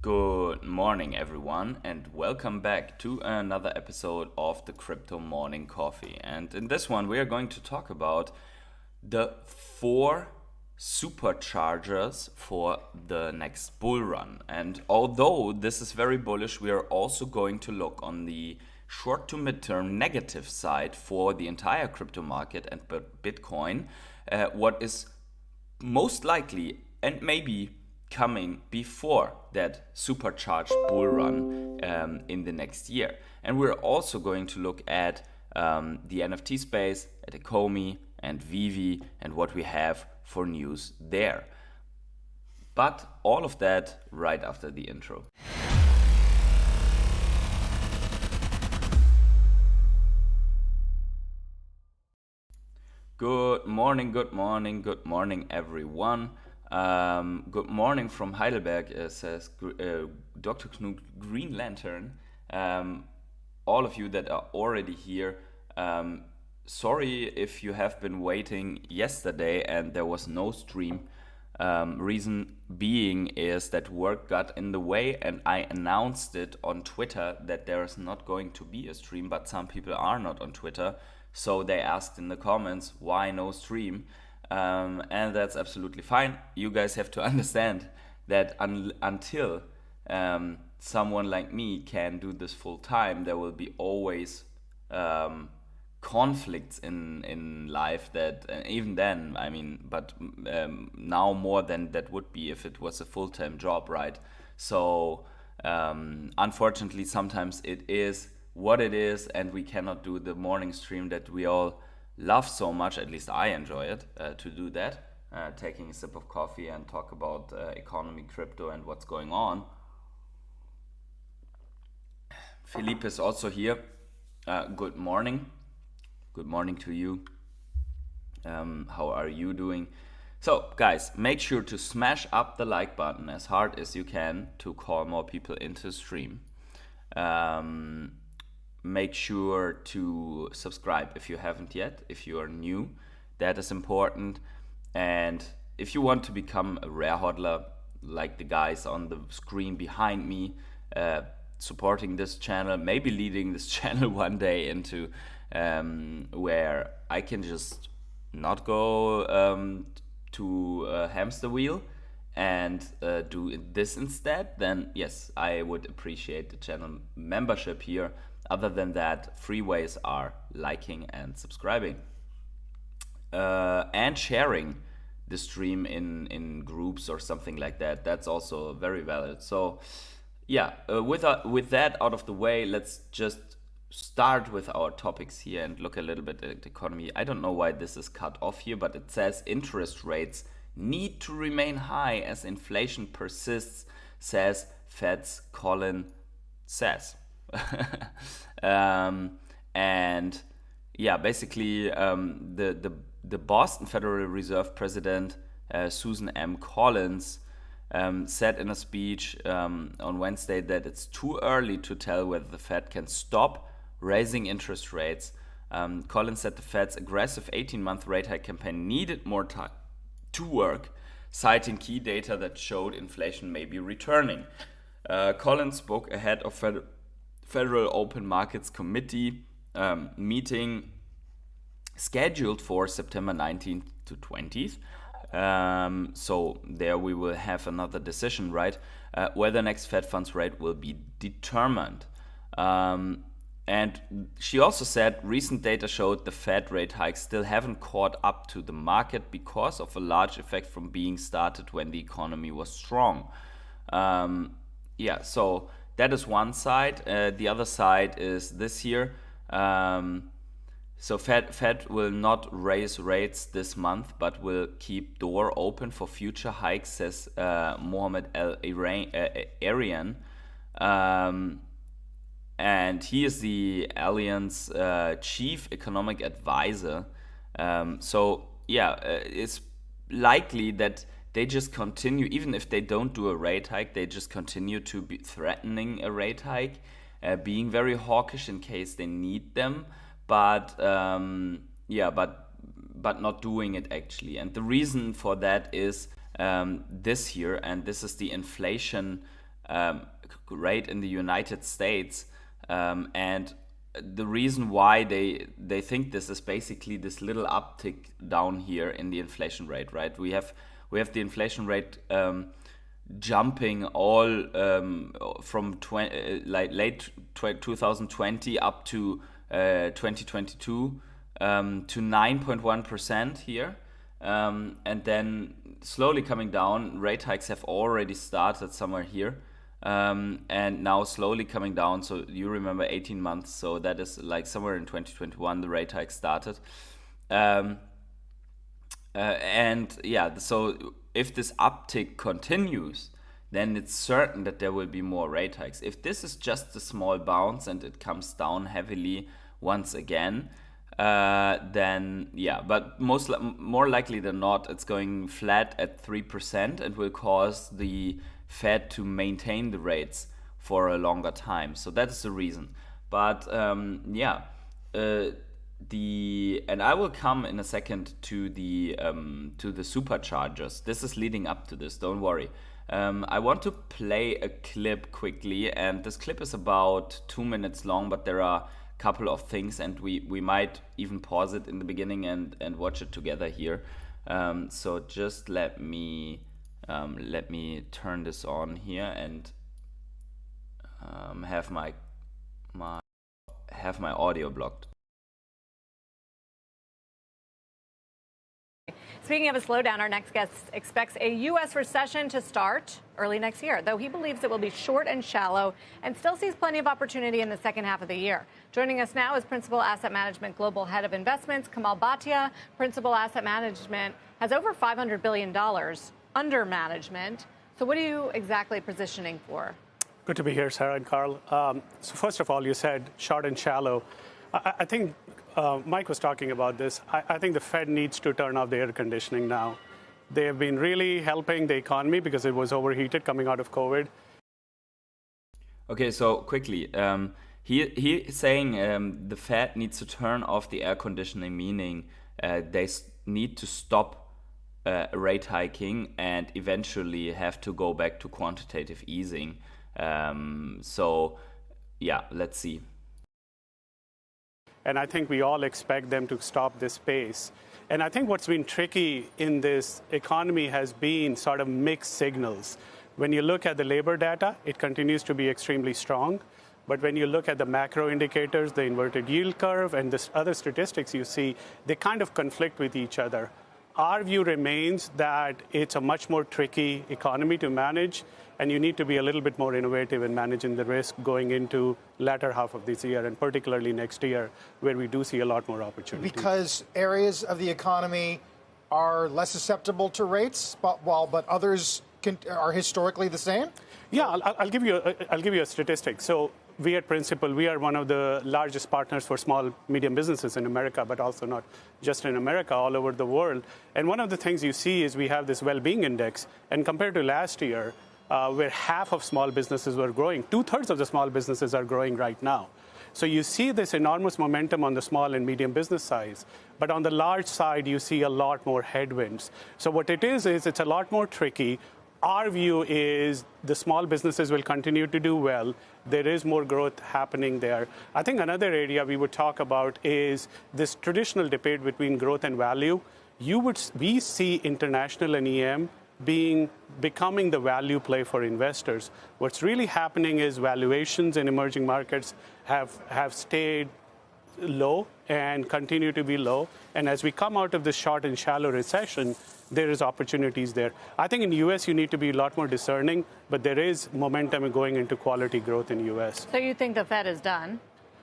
Good morning, everyone, and welcome back to another episode of the Crypto Morning Coffee. And in this one, we are going to talk about the four superchargers for the next bull run. And although this is very bullish, we are also going to look on the short to midterm negative side for the entire crypto market and Bitcoin, what is most likely and maybe coming before that supercharged bull run in the next year. And we're also going to look at the NFT space, at Ekomi and Vivi, and what we have for news there. But all of that right after the intro. Good morning, good morning, good morning, everyone. Good morning from Heidelberg, says Dr. Knut Green Lantern. All of you that are already here, sorry if you have been waiting yesterday and there was no stream. Reason being is that work got in the way, and I announced it on Twitter that there is not going to be a stream, but some people are not on Twitter. So they asked in the comments, why no stream? And that's absolutely fine. You guys have to understand that until someone like me can do this full time, there will be always conflicts in life that even then, I mean, but now more than that would be if it was a full-time job, right? So unfortunately, sometimes it is what it is, and we cannot do the morning stream that we all love so much. At least I enjoy it to do that, taking a sip of coffee and talk about economy, crypto, and what's going on. Philippe is also here. Good morning. Good morning to you. How are you doing? So, guys, make sure to smash up the like button as hard as you can to call more people into stream. Make sure to subscribe if you haven't yet, if you are new. That is important. And if you want to become a rare hodler, like the guys on the screen behind me, supporting this channel, maybe leading this channel one day into where I can just not go to a hamster wheel and do this instead, then yes, I would appreciate the channel membership here. Other than that, free ways are liking and subscribing and sharing the stream in groups or something like that. That's also very valid. So yeah, with that out of the way, let's just start with our topics here and look a little bit at the economy. I don't know why this is cut off here, but it says interest rates need to remain high as inflation persists, says Fed's Colin says. And yeah, basically the Boston Federal Reserve President Susan M. Collins said in a speech on Wednesday that it's too early to tell whether the Fed can stop raising interest rates. Collins said the Fed's aggressive 18-month rate hike campaign needed more time to work, citing key data that showed inflation may be returning. Collins spoke ahead of Federal Open Markets Committee meeting scheduled for September 19th to 20th. So there we will have another decision, right? Where the next Fed funds rate will be determined. And she also said recent data showed the Fed rate hikes still haven't caught up to the market because of a large effect from being started when the economy was strong. Yeah, so that is one side. The other side is this year. So Fed will not raise rates this month, but will keep door open for future hikes, says Mohamed Arian. And he is the Allianz chief economic advisor. So yeah, it's likely that they just continue, even if they don't do a rate hike, they just continue to be threatening a rate hike, being very hawkish in case they need them, but yeah, but not doing it actually. And the reason for that is this year, and this is the inflation rate in the United States, and the reason why they think this is basically this little uptick down here in the inflation rate, right? We have the inflation rate jumping all from late 2020 up to 2022 to 9.1% here, and then slowly coming down. Rate hikes have already started somewhere here, and now slowly coming down. So you remember 18 months, so that is like somewhere in 2021 the rate hike started. And yeah, so if this uptick continues, then it's certain that there will be more rate hikes. If this is just a small bounce and it comes down heavily once again, then yeah, but more likely than not, it's going flat at 3% and will cause the Fed to maintain the rates for a longer time. So that's the reason. But and I will come in a second to the superchargers. This is leading up to this. Don't worry. I want to play a clip quickly, and this clip is about 2 minutes long, but there are a couple of things, and we might even pause it in the beginning and watch it together here. So just let me turn this on here and have my audio blocked. Speaking of a slowdown, our next guest expects a U.S. recession to start early next year, though he believes it will be short and shallow and still sees plenty of opportunity in the second half of the year. Joining us now is Principal Asset Management Global Head of Investments, Kamal Bhatia. Principal Asset Management has over $500 billion under management. So what are you exactly positioning for? Good to be here, Sarah and Carl. So first of all, you said short and shallow. I think Mike was talking about this. I think the Fed needs to turn off the air conditioning now. They have been really helping the economy because it was overheated coming out of COVID. Okay, so quickly, he is saying the Fed needs to turn off the air conditioning, meaning they need to stop rate hiking and eventually have to go back to quantitative easing. So yeah, let's see. And I think we all expect them to stop this pace. And I think what's been tricky in this economy has been sort of mixed signals. When you look at the labor data, it continues to be extremely strong. But when you look at the macro indicators, the inverted yield curve, and the other statistics you see, they kind of conflict with each other. Our view remains that it's a much more tricky economy to manage, and you need to be a little bit more innovative in managing the risk going into latter half of this year, and particularly next year, where we do see a lot more opportunity. Because areas of the economy are less susceptible to rates, but others are historically the same? Yeah, I'll give you a statistic. So we at Principal, we are one of the largest partners for small, medium businesses in America, but also not just in America, all over the world. And one of the things you see is we have this well-being index, and compared to last year, where half of small businesses were growing, 2/3 of the small businesses are growing right now. So you see this enormous momentum on the small and medium business size, but on the large side, you see a lot more headwinds. So what it is it's a lot more tricky. Our view is the small businesses will continue to do well. There is more growth happening there. I think another area we would talk about is this traditional debate between growth and value. We see international and EM becoming the value play for investors. What's really happening is valuations in emerging markets have stayed low and continue to be low. And as we come out of this short and shallow recession, there is opportunities there. I think in the U.S. you need to be a lot more discerning, but there is momentum going into quality growth in the U.S. So you think the Fed is done?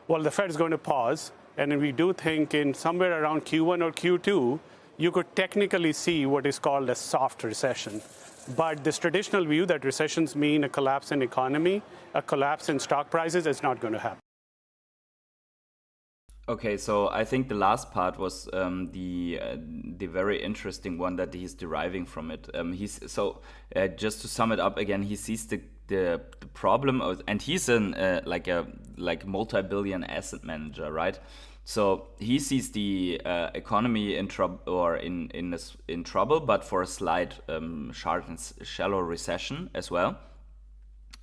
Well, the Fed is going to pause, and we do think in somewhere around Q1 or Q2, you could technically see what is called a soft recession. But this traditional view that recessions mean a collapse in economy, a collapse in stock prices, is not going to happen. Okay, so I think the last part was the very interesting one that he's deriving from it. Just to sum it up again, he sees the problem and he's like multi-billion asset manager, right? So he sees the economy in trouble or in trouble, but for a slight sharp and shallow recession as well.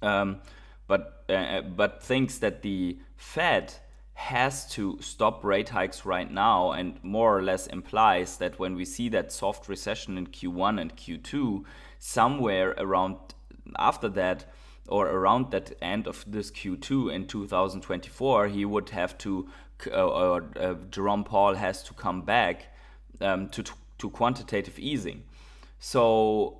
but thinks that the Fed has to stop rate hikes right now, and more or less implies that when we see that soft recession in Q1 and Q2, somewhere around after that, or around that end of this Q2 in 2024, he would have to, Jerome Powell has to come back to quantitative easing. So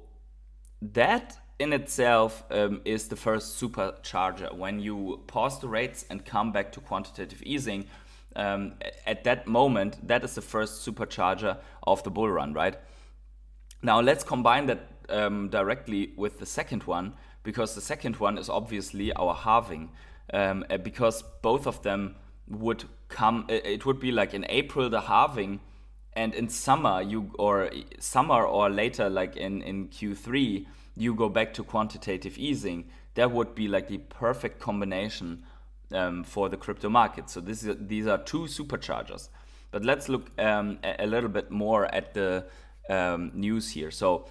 that in itself is the first supercharger. When you pause the rates and come back to quantitative easing, at that moment, that is the first supercharger of the bull run, right? Now let's combine that directly with the second one, because the second one is obviously our halving, because both of them would come, it would be like in April the halving, and in summer or later, like in Q3, you go back to quantitative easing. That would be like the perfect combination for the crypto market. So these are two superchargers. But let's look a little bit more at the news here. So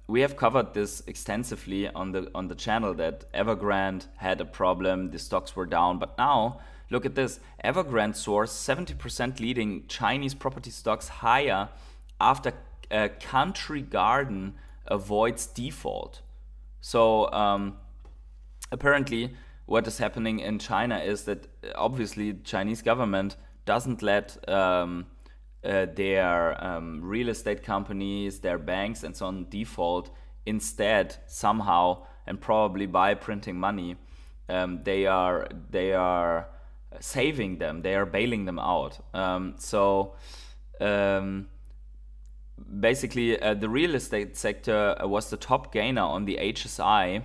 we have covered this extensively on the channel, that Evergrande had a problem, the stocks were down, but now look at this. Evergrande soars 70% leading Chinese property stocks higher after Country Garden avoids default. So apparently what is happening in China is that obviously the Chinese government doesn't let their real estate companies, their banks and so on default. Instead, somehow, and probably by printing money, they are saving them, they are bailing them out. Basically, the real estate sector was the top gainer on the HSI,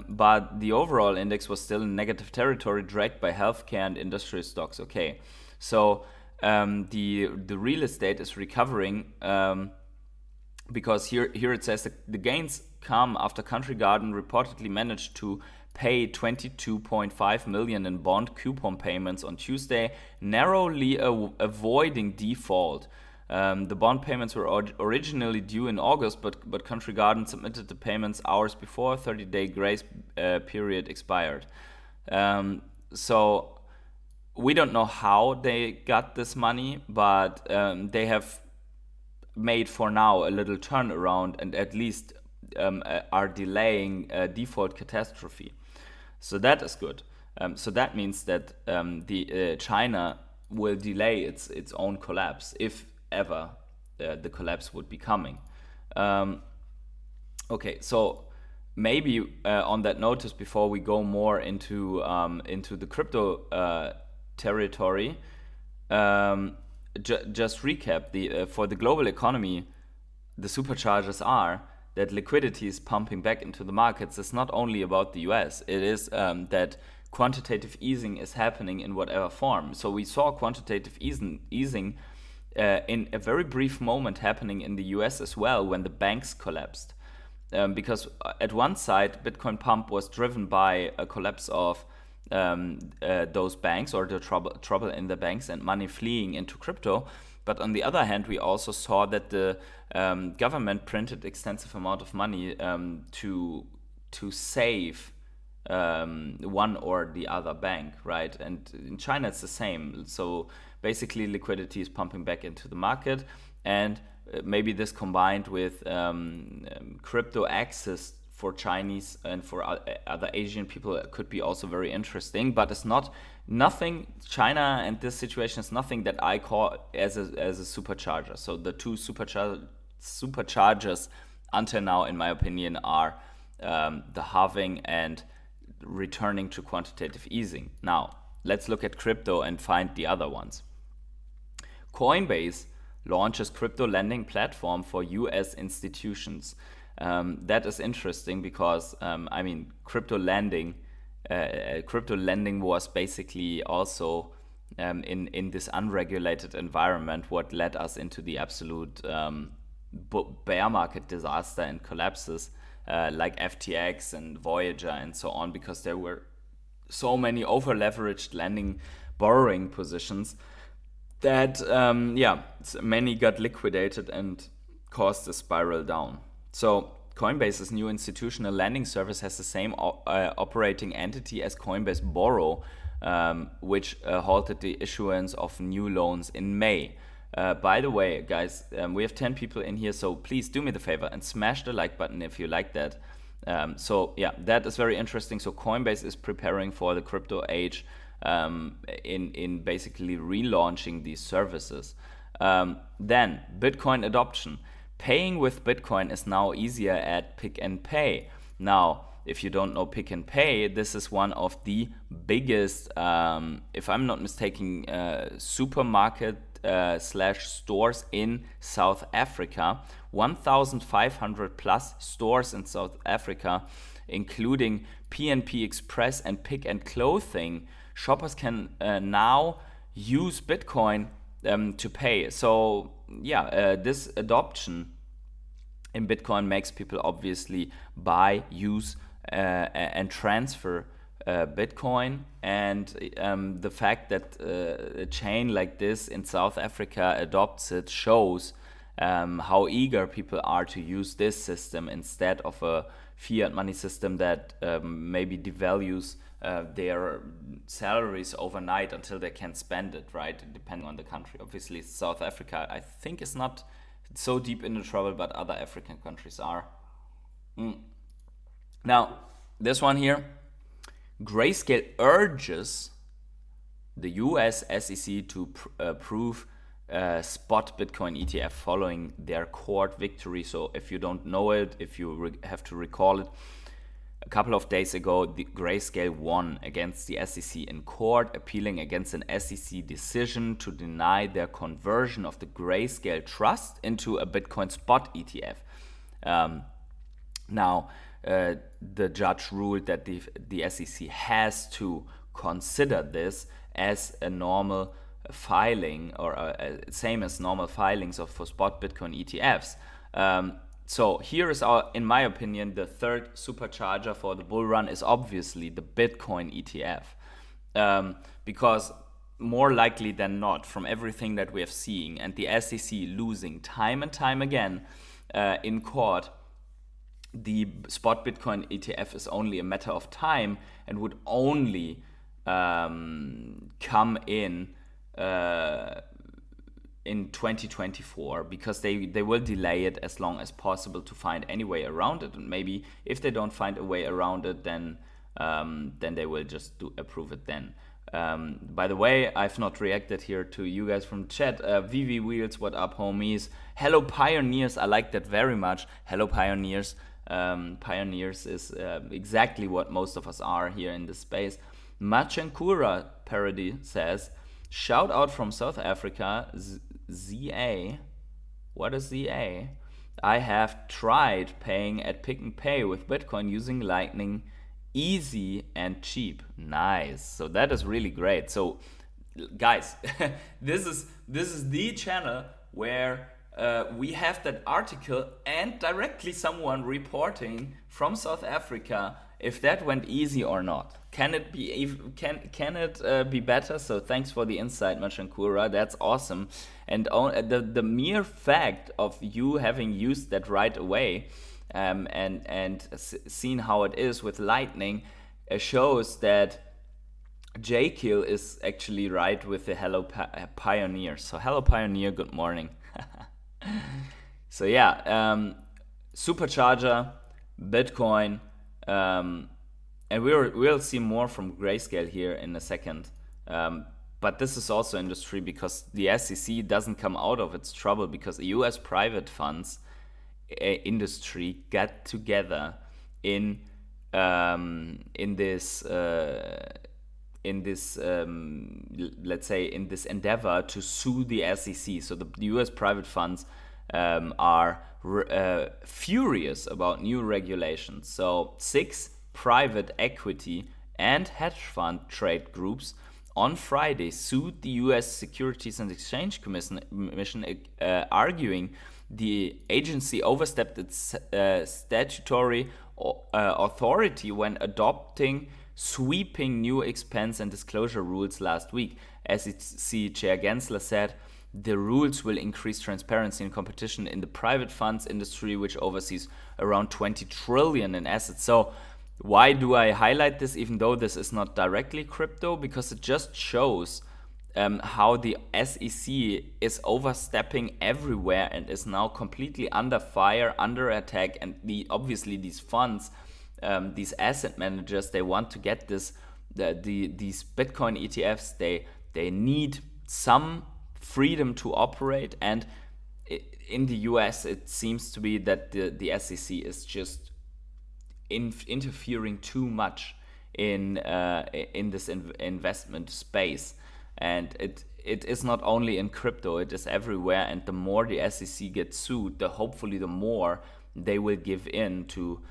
but the overall index was still in negative territory, dragged by healthcare and industrial stocks. Okay, so the real estate is recovering because here it says that the gains come after Country Garden reportedly managed to pay 22.5 million in bond coupon payments on Tuesday, narrowly avoiding default. The bond payments were originally due in August, but Country Garden submitted the payments hours before 30-day grace period expired. So we don't know how they got this money, but they have made for now a little turnaround and at least are delaying a default catastrophe. So that is good. So that means that China will delay its own collapse, if ever the collapse would be coming. Okay, so maybe on that notice, before we go more into the crypto territory, just recap for the global economy, the superchargers are that liquidity is pumping back into the markets. It's not only about the US, it is that quantitative easing is happening in whatever form. So we saw quantitative easing in a very brief moment happening in the US as well, when the banks collapsed. Because at one side, Bitcoin pump was driven by a collapse of those banks, or the trouble in the banks and money fleeing into crypto. But on the other hand, we also saw that the government printed extensive amount of money to save one or the other bank, right? And in China, it's the same. So basically, liquidity is pumping back into the market, and maybe this combined with crypto access for Chinese and for other Asian people could be also very interesting. But it's nothing. China and this situation is nothing that I call as a supercharger. So the two superchargers until now, in my opinion, are the halving and returning to quantitative easing. Now let's look at crypto and find the other ones. Coinbase launches crypto lending platform for US institutions. That is interesting because crypto lending was basically also in this unregulated environment what led us into the absolute bear market disaster and collapses like FTX and Voyager and so on, because there were so many over leveraged borrowing positions that many got liquidated and caused a spiral down. So Coinbase's new institutional lending service has the same operating entity as Coinbase Borrow, which halted the issuance of new loans in May. By the way, guys, we have 10 people in here, so please do me the favor and smash the like button if you like that. So yeah, that is very interesting. So Coinbase is preparing for the crypto age in basically relaunching these services. Then Bitcoin adoption. Paying with Bitcoin is now easier at Pick and Pay. Now, if you don't know Pick and Pay, this is one of the biggest, if I'm not mistaken, supermarket slash stores in South Africa. 1,500 plus stores in South Africa, including P&P Express and Pick and Clothing. Shoppers can now use Bitcoin to pay. So yeah, this adoption in Bitcoin makes people obviously buy, use, and transfer Bitcoin. And the fact that a chain like this in South Africa adopts it shows how eager people are to use this system instead of a fiat money system that maybe devalues their salaries overnight until they can spend it, right? Depending on the country. Obviously, South Africa, I think, is not so deep into trouble, but other African countries are. Now, this one here, Grayscale urges the US SEC to approve spot Bitcoin ETF following their court victory. So if you don't know it, if you have to recall it, a couple of days ago, the Grayscale won against the SEC in court, appealing against an SEC decision to deny their conversion of the Grayscale Trust into a Bitcoin spot ETF. Now, the judge ruled that the SEC has to consider this as a normal filing, or same as normal filings for spot Bitcoin ETFs. So here is in my opinion, the third supercharger for the bull run is obviously the Bitcoin ETF. Because more likely than not, from everything that we have seen, and the SEC losing time and time again in court, the spot Bitcoin ETF is only a matter of time and would only come in 2024, because they will delay it as long as possible to find any way around it. And maybe if they don't find a way around it, then they will just approve it then. By the way, I've not reacted here to you guys from chat. Vivi Wheels, what up, homies? Hello, Pioneers. I like that very much. Hello, Pioneers. Pioneers is exactly what most of us are here in this space. Machankura Parody says, shout out from South Africa, ZA. What is ZA? I have tried paying at Pick and Pay with Bitcoin using Lightning. Easy and cheap. Nice. So that is really great. So guys, this is the channel where we have that article and directly someone reporting from South Africa if that went easy or not. Can it be be better? So thanks for the insight, Machankura. That's awesome. And the mere fact of you having used that right away and seen how it is with Lightning shows that J-Kill is actually right with the Hello Pioneer. So Hello Pioneer, good morning. So yeah, Supercharger, Bitcoin, and we'll see more from Grayscale here in a second. But this is also industry because the SEC doesn't come out of its trouble because the US private funds industry got together in this let's say in this endeavor to sue the SEC. So the US private funds are furious about new regulations. So 6 private equity and hedge fund trade groups on Friday sued the US Securities and Exchange Commission arguing the agency overstepped its statutory authority when adopting sweeping new expense and disclosure rules last week. SEC Chair Gensler said, the rules will increase transparency and competition in the private funds industry, which oversees around 20 trillion in assets. So why do I highlight this, even though this is not directly crypto? Because it just shows how the SEC is overstepping everywhere and is now completely under fire, under attack. And obviously these funds, these asset managers, they want to get these Bitcoin ETFs. They need some freedom to operate, and in the US it seems to be that the SEC is just interfering too much in this investment space, and it is not only in crypto, it is everywhere. And the more the SEC gets sued, hopefully the more they will give in to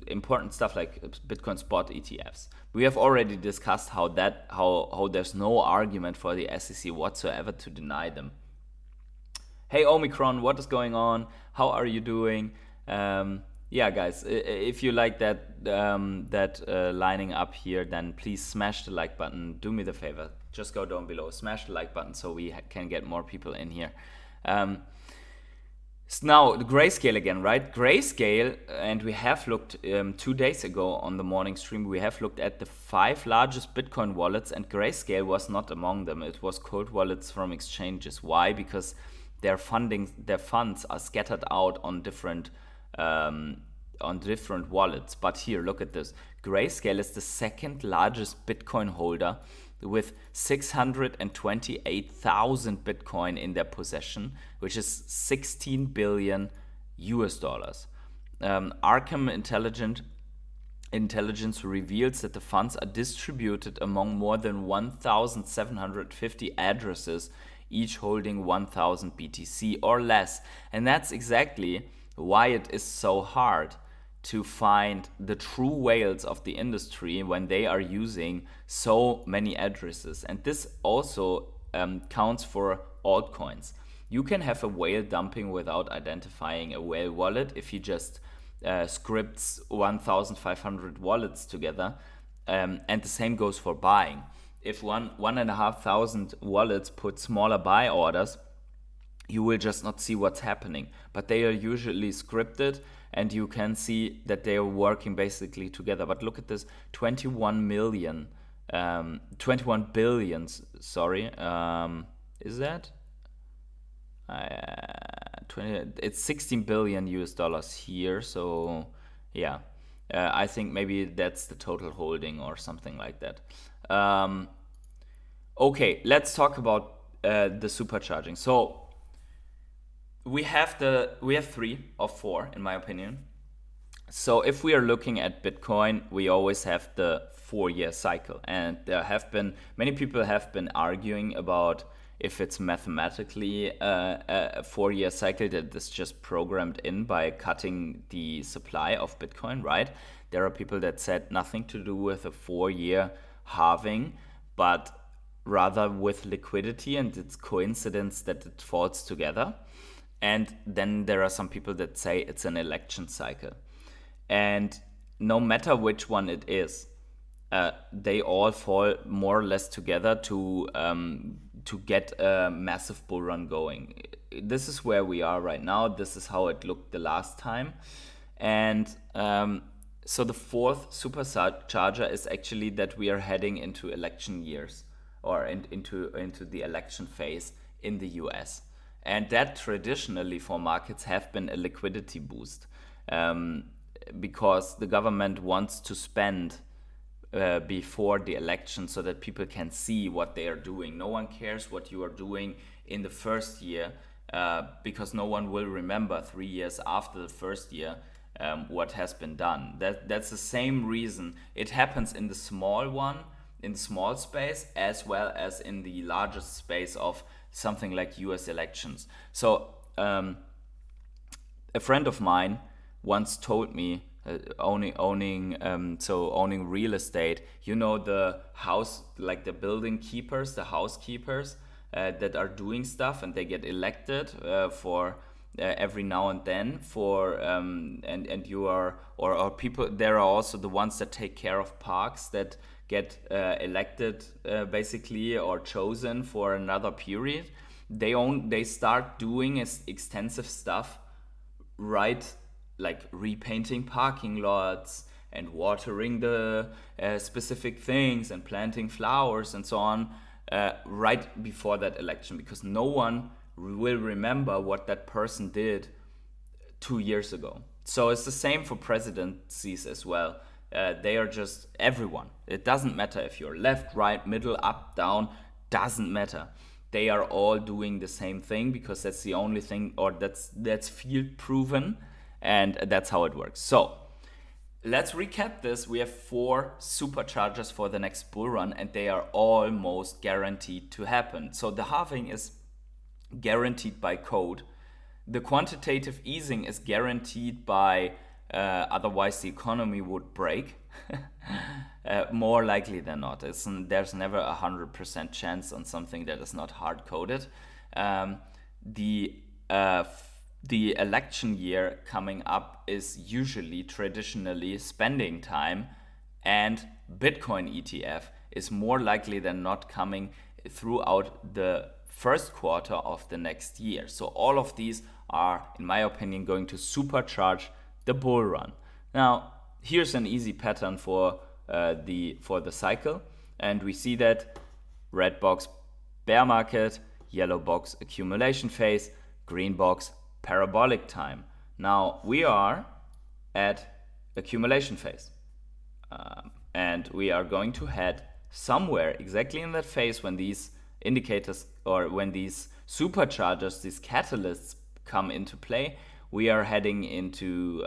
important stuff like Bitcoin spot ETFs. We have already discussed how there's no argument for the SEC whatsoever to deny them. Hey Omicron, what is going on? How are you doing? Yeah, guys, if you like that lining up here, then please smash the like button. Do me the favor, just go down below, smash the like button so we can get more people in here. Now, the Grayscale again, right? Grayscale, and we have looked 2 days ago on the morning stream, we have looked at the 5 largest Bitcoin wallets, and Grayscale was not among them. It was cold wallets from exchanges. Why? Because their funds are scattered out on different wallets. But here, look at this. Grayscale is the second largest Bitcoin holder with 628,000 Bitcoin in their possession, which is $16 billion. Arkham Intelligence reveals that the funds are distributed among more than 1,750 addresses, each holding 1,000 BTC or less. And that's exactly why it is so hard to find the true whales of the industry when they are using so many addresses. And this also counts for altcoins. You can have a whale dumping without identifying a whale wallet if you just scripts 1,500 wallets together. And the same goes for buying. If 1,500 wallets put smaller buy orders, you will just not see what's happening. But they are usually scripted, and you can see that they are working basically together. But look at this, 21 billion, sorry, is that? It's $16 billion here, so yeah, I think maybe that's the total holding or something like that. Okay, let's talk about the supercharging. So we have 3 of 4 in my opinion. So if we are looking at Bitcoin, we always have the 4-year cycle, and many people have been arguing about if it's mathematically a 4-year cycle that is just programmed in by cutting the supply of Bitcoin, right? There are people that said nothing to do with a 4-year halving, but rather with liquidity, and it's coincidence that it falls together. And then there are some people that say it's an election cycle. And no matter which one it is, they all fall more or less together to get a massive bull run going. This is where we are right now. This is how it looked the last time. And so the 4th supercharger is actually that we are heading into election years, or into the election phase in the US. And that traditionally for markets have been a liquidity boost, because the government wants to spend before the election so that people can see what they are doing. No one cares what you are doing in the first year, because no one will remember 3 years after the first year what has been done. That's the same reason it happens in the small space, as well as in the largest space of something like US elections. So a friend of mine once told me, owning real estate, the house, like the building keepers, the housekeepers that are doing stuff, and they get elected for every now and then for and you are or people. There are also the ones that take care of parks that get elected basically or chosen for another period, they start doing extensive stuff, right? Like repainting parking lots and watering the specific things and planting flowers and so on right before that election, because no one will remember what that person did 2 years ago. So it's the same for presidencies as well. They are just everyone. It doesn't matter if you're left, right, middle, up, down, doesn't matter. They are all doing the same thing because that's the only thing, or that's field proven, and that's how it works. So let's recap this. We have 4 superchargers for the next bull run, and they are almost guaranteed to happen. So the halving is guaranteed by code. The quantitative easing is guaranteed by otherwise the economy would break. More likely than not. There's never 100% chance on something that is not hard-coded. The election year coming up is usually traditionally spending time, and Bitcoin ETF is more likely than not coming throughout the first quarter of the next year. So all of these are, in my opinion, going to supercharge the bull run. Now, here's an easy pattern for the cycle, and we see that red box bear market, yellow box accumulation phase, green box parabolic time. Now we are at accumulation phase, and we are going to head somewhere exactly in that phase when these indicators or when these superchargers, these catalysts come into play. We are heading into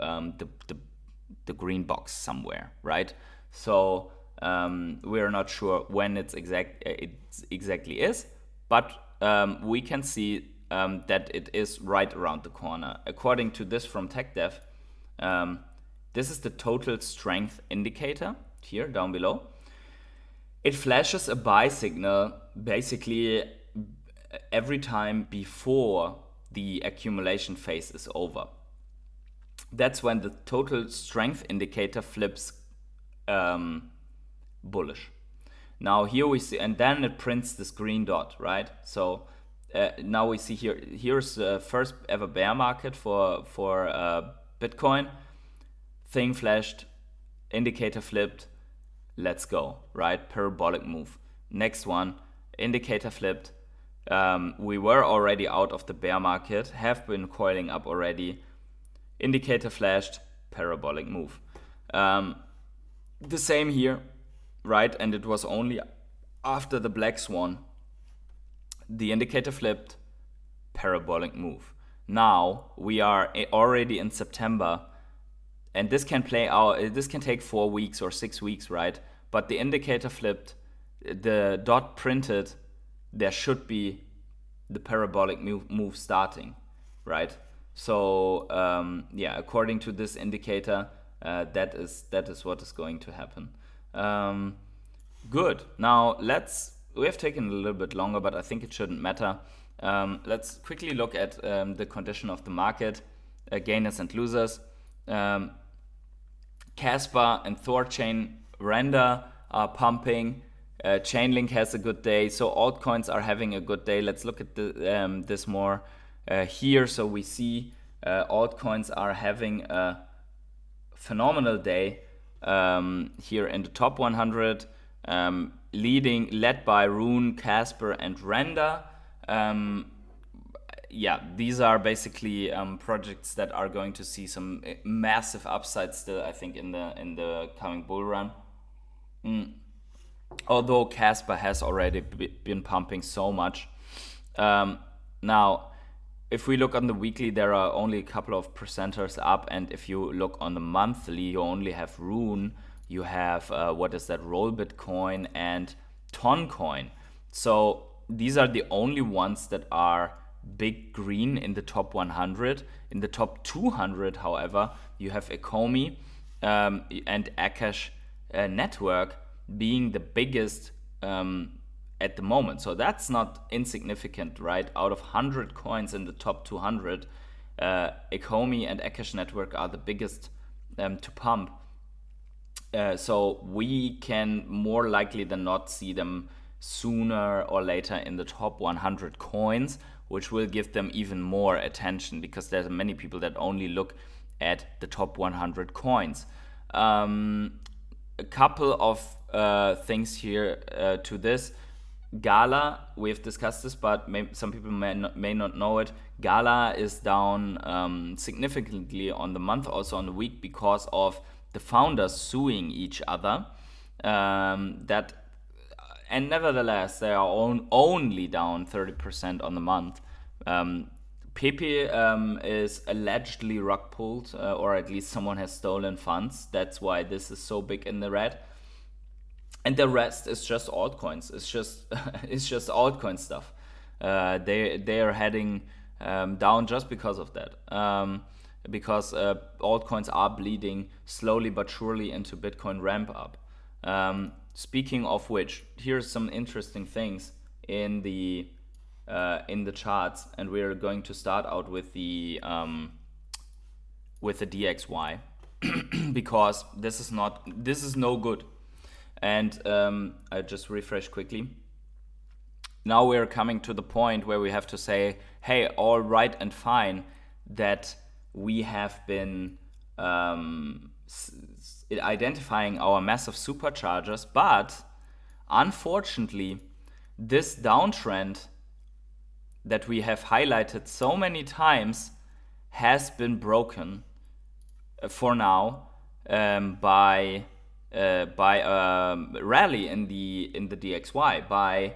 the green box somewhere, right? So we are not sure when it exactly is, but we can see that it is right around the corner. According to this from TechDev, this is the total strength indicator here down below. It flashes a buy signal basically every time before the accumulation phase is over. That's when the total strength indicator flips bullish. Now here we see, and then it prints this green dot, right? So now we see here's the first ever bear market for Bitcoin. Thing flashed, indicator flipped, let's go, right? Parabolic move. Next one, indicator flipped. We were already out of the bear market, have been coiling up already. Indicator flashed, parabolic move. The same here, right? And it was only after the black swan, the indicator flipped, parabolic move. Now we are already in September, and this can play out. This can take 4 weeks or 6 weeks, right? But the indicator flipped, the dot printed. There should be the parabolic move starting, right? So yeah, according to this indicator, that is what is going to happen. Good. Now we have taken a little bit longer, but I think it shouldn't matter. Let's quickly look at the condition of the market, gainers and losers. Casper and Thorchain render are pumping. Chainlink has a good day, so altcoins are having a good day. Let's look at this more here. So we see altcoins are having a phenomenal day here in the top 100, led by Rune, Casper, and Render. Yeah, these are basically projects that are going to see some massive upside still, I think, in the coming bull run. Although Casper has already been pumping so much. Now, if we look on the weekly, there are only a couple of percenters up, and if you look on the monthly, you only have Rune, you have Roll Bitcoin and Toncoin. So these are the only ones that are big green in the top 100. In the top 200, however, you have Ekomi and Akash Network being the biggest at the moment. So that's not insignificant, right? Out of 100 coins in the top 200, Ekomi and Akash Network are the biggest to pump. So we can more likely than not see them sooner or later in the top 100 coins, which will give them even more attention because there's many people that only look at the top 100 coins. A couple of things here to this. Gala, we've discussed this, but some people may not know it. Gala is down significantly on the month, also on the week, because of the founders suing each other. And nevertheless, they are only down 30% on the month. Pepe is allegedly rug pulled, or at least someone has stolen funds. That's why this is so big in the red. And the rest is just altcoins. It's just altcoin stuff. They are heading down just because of that. Because altcoins are bleeding slowly but surely into Bitcoin ramp up. Speaking of which, here's some interesting things in the charts, and we're going to start out with the DXY because this is no good. And I just refresh quickly. Now we're coming to the point where we have to say, hey, all right and fine that we have been identifying our massive superchargers, but unfortunately, this downtrend that we have highlighted so many times has been broken for now by a rally in the DXY, by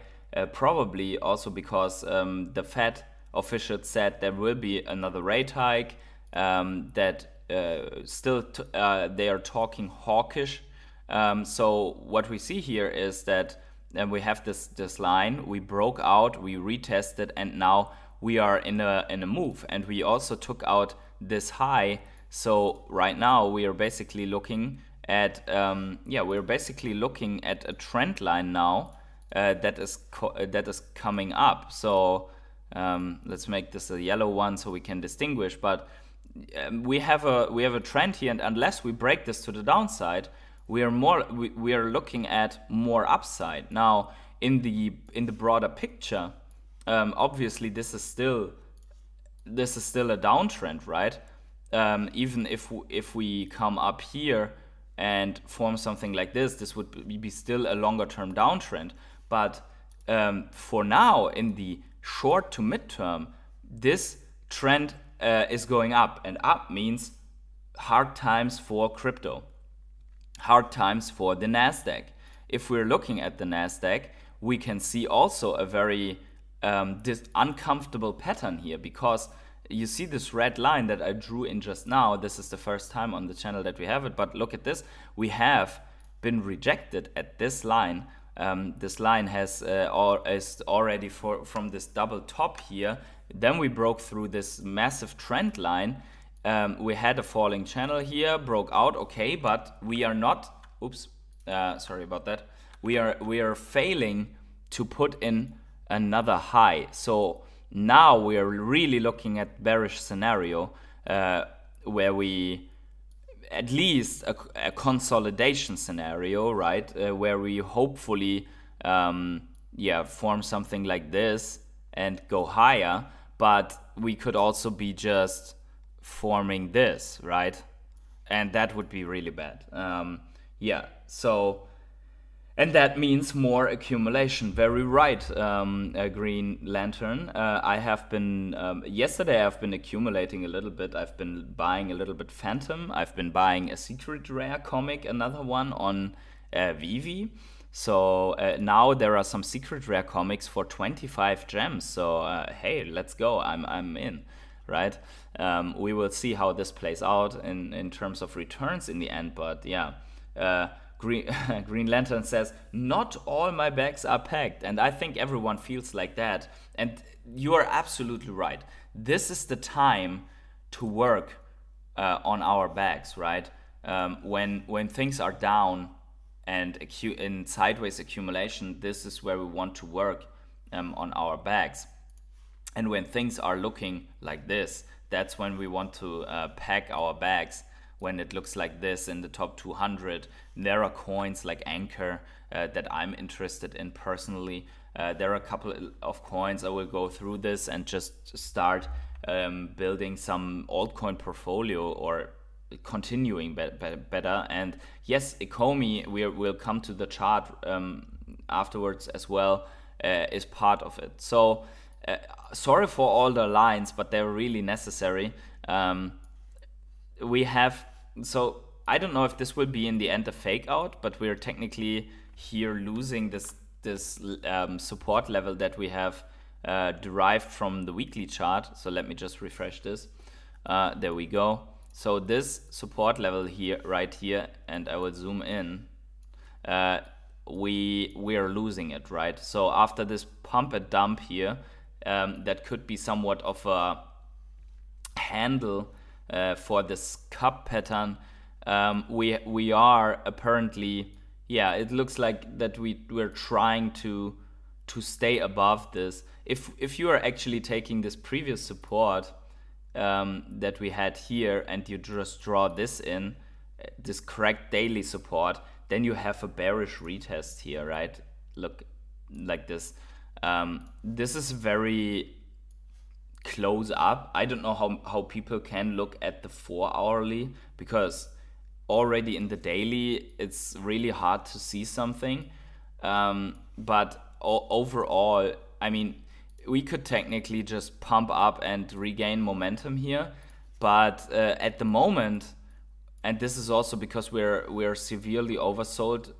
probably also because the Fed officials said there will be another rate hike, that they are talking hawkish. So what we see here is that we have this line, we broke out, we retested, and now we are in a move, and we also took out this high. So right now we are basically looking at a trend line now that is coming up. So let's make this a yellow one so we can distinguish. But we have a trend here, and unless we break this to the downside, we are looking at more upside. Now in the broader picture, obviously this is still a downtrend, right? Even if we come up here and form something like this would be still a longer term downtrend. But for now, in the short to midterm, this trend is going up, and up means hard times for crypto, hard times for the Nasdaq. If we're looking at the Nasdaq, we can see also a very uncomfortable pattern here, because you see this red line that I drew in just now. This is the first time on the channel that we have it, but look at this. We have been rejected at this line. This line is already from this double top here. Then we broke through this massive trend line. We had a falling channel here, broke out, okay, but we are not, sorry about that. We are failing to put in another high. So now we are really looking at bearish scenario where we, at least a consolidation scenario, right? Where we hopefully form something like this and go higher, but we could also be just forming this, right? And that would be really bad. And that means more accumulation. Very right, Green Lantern. I have been, yesterday I've been accumulating a little bit. I've been buying a little bit Phantom. I've been buying a secret rare comic, another one on Vivi. So now there are some secret rare comics for 25 gems. So hey, let's go. I'm in, right? We will see how this plays out in terms of returns in the end. But yeah. Green Lantern says, not all my bags are packed. And I think everyone feels like that. And you are absolutely right. This is the time to work on our bags, right? When things are down and in sideways accumulation, this is where we want to work on our bags. And when things are looking like this, that's when we want to pack our bags when it looks like this in the top 200. There are coins like Anchor that I'm interested in personally. There are a couple of coins. I will go through this and just start building some altcoin portfolio or continuing better. And yes, Ekomi, we'll come to the chart afterwards as well, is part of it. So sorry for all the lines, but they're really necessary. We have, so I don't know if this will be in the end a fake out, but we're technically here losing this support level that we have derived from the weekly chart. So let me just refresh this. There we go. So this support level here, right here, and I will zoom in, we are losing it, right? So after this pump and dump here, that could be somewhat of a handle for this cup pattern. We are apparently, yeah, it looks like that we're trying to stay above this. If you are actually taking this previous support that we had here and you just draw this in, this correct daily support, then you have a bearish retest here, right? Look like this. This is very close up. I don't know how people can look at the 4-hourly, because already in the daily it's really hard to see something. But overall, I mean, we could technically just pump up and regain momentum here, but at the moment, and this is also because we're severely oversold,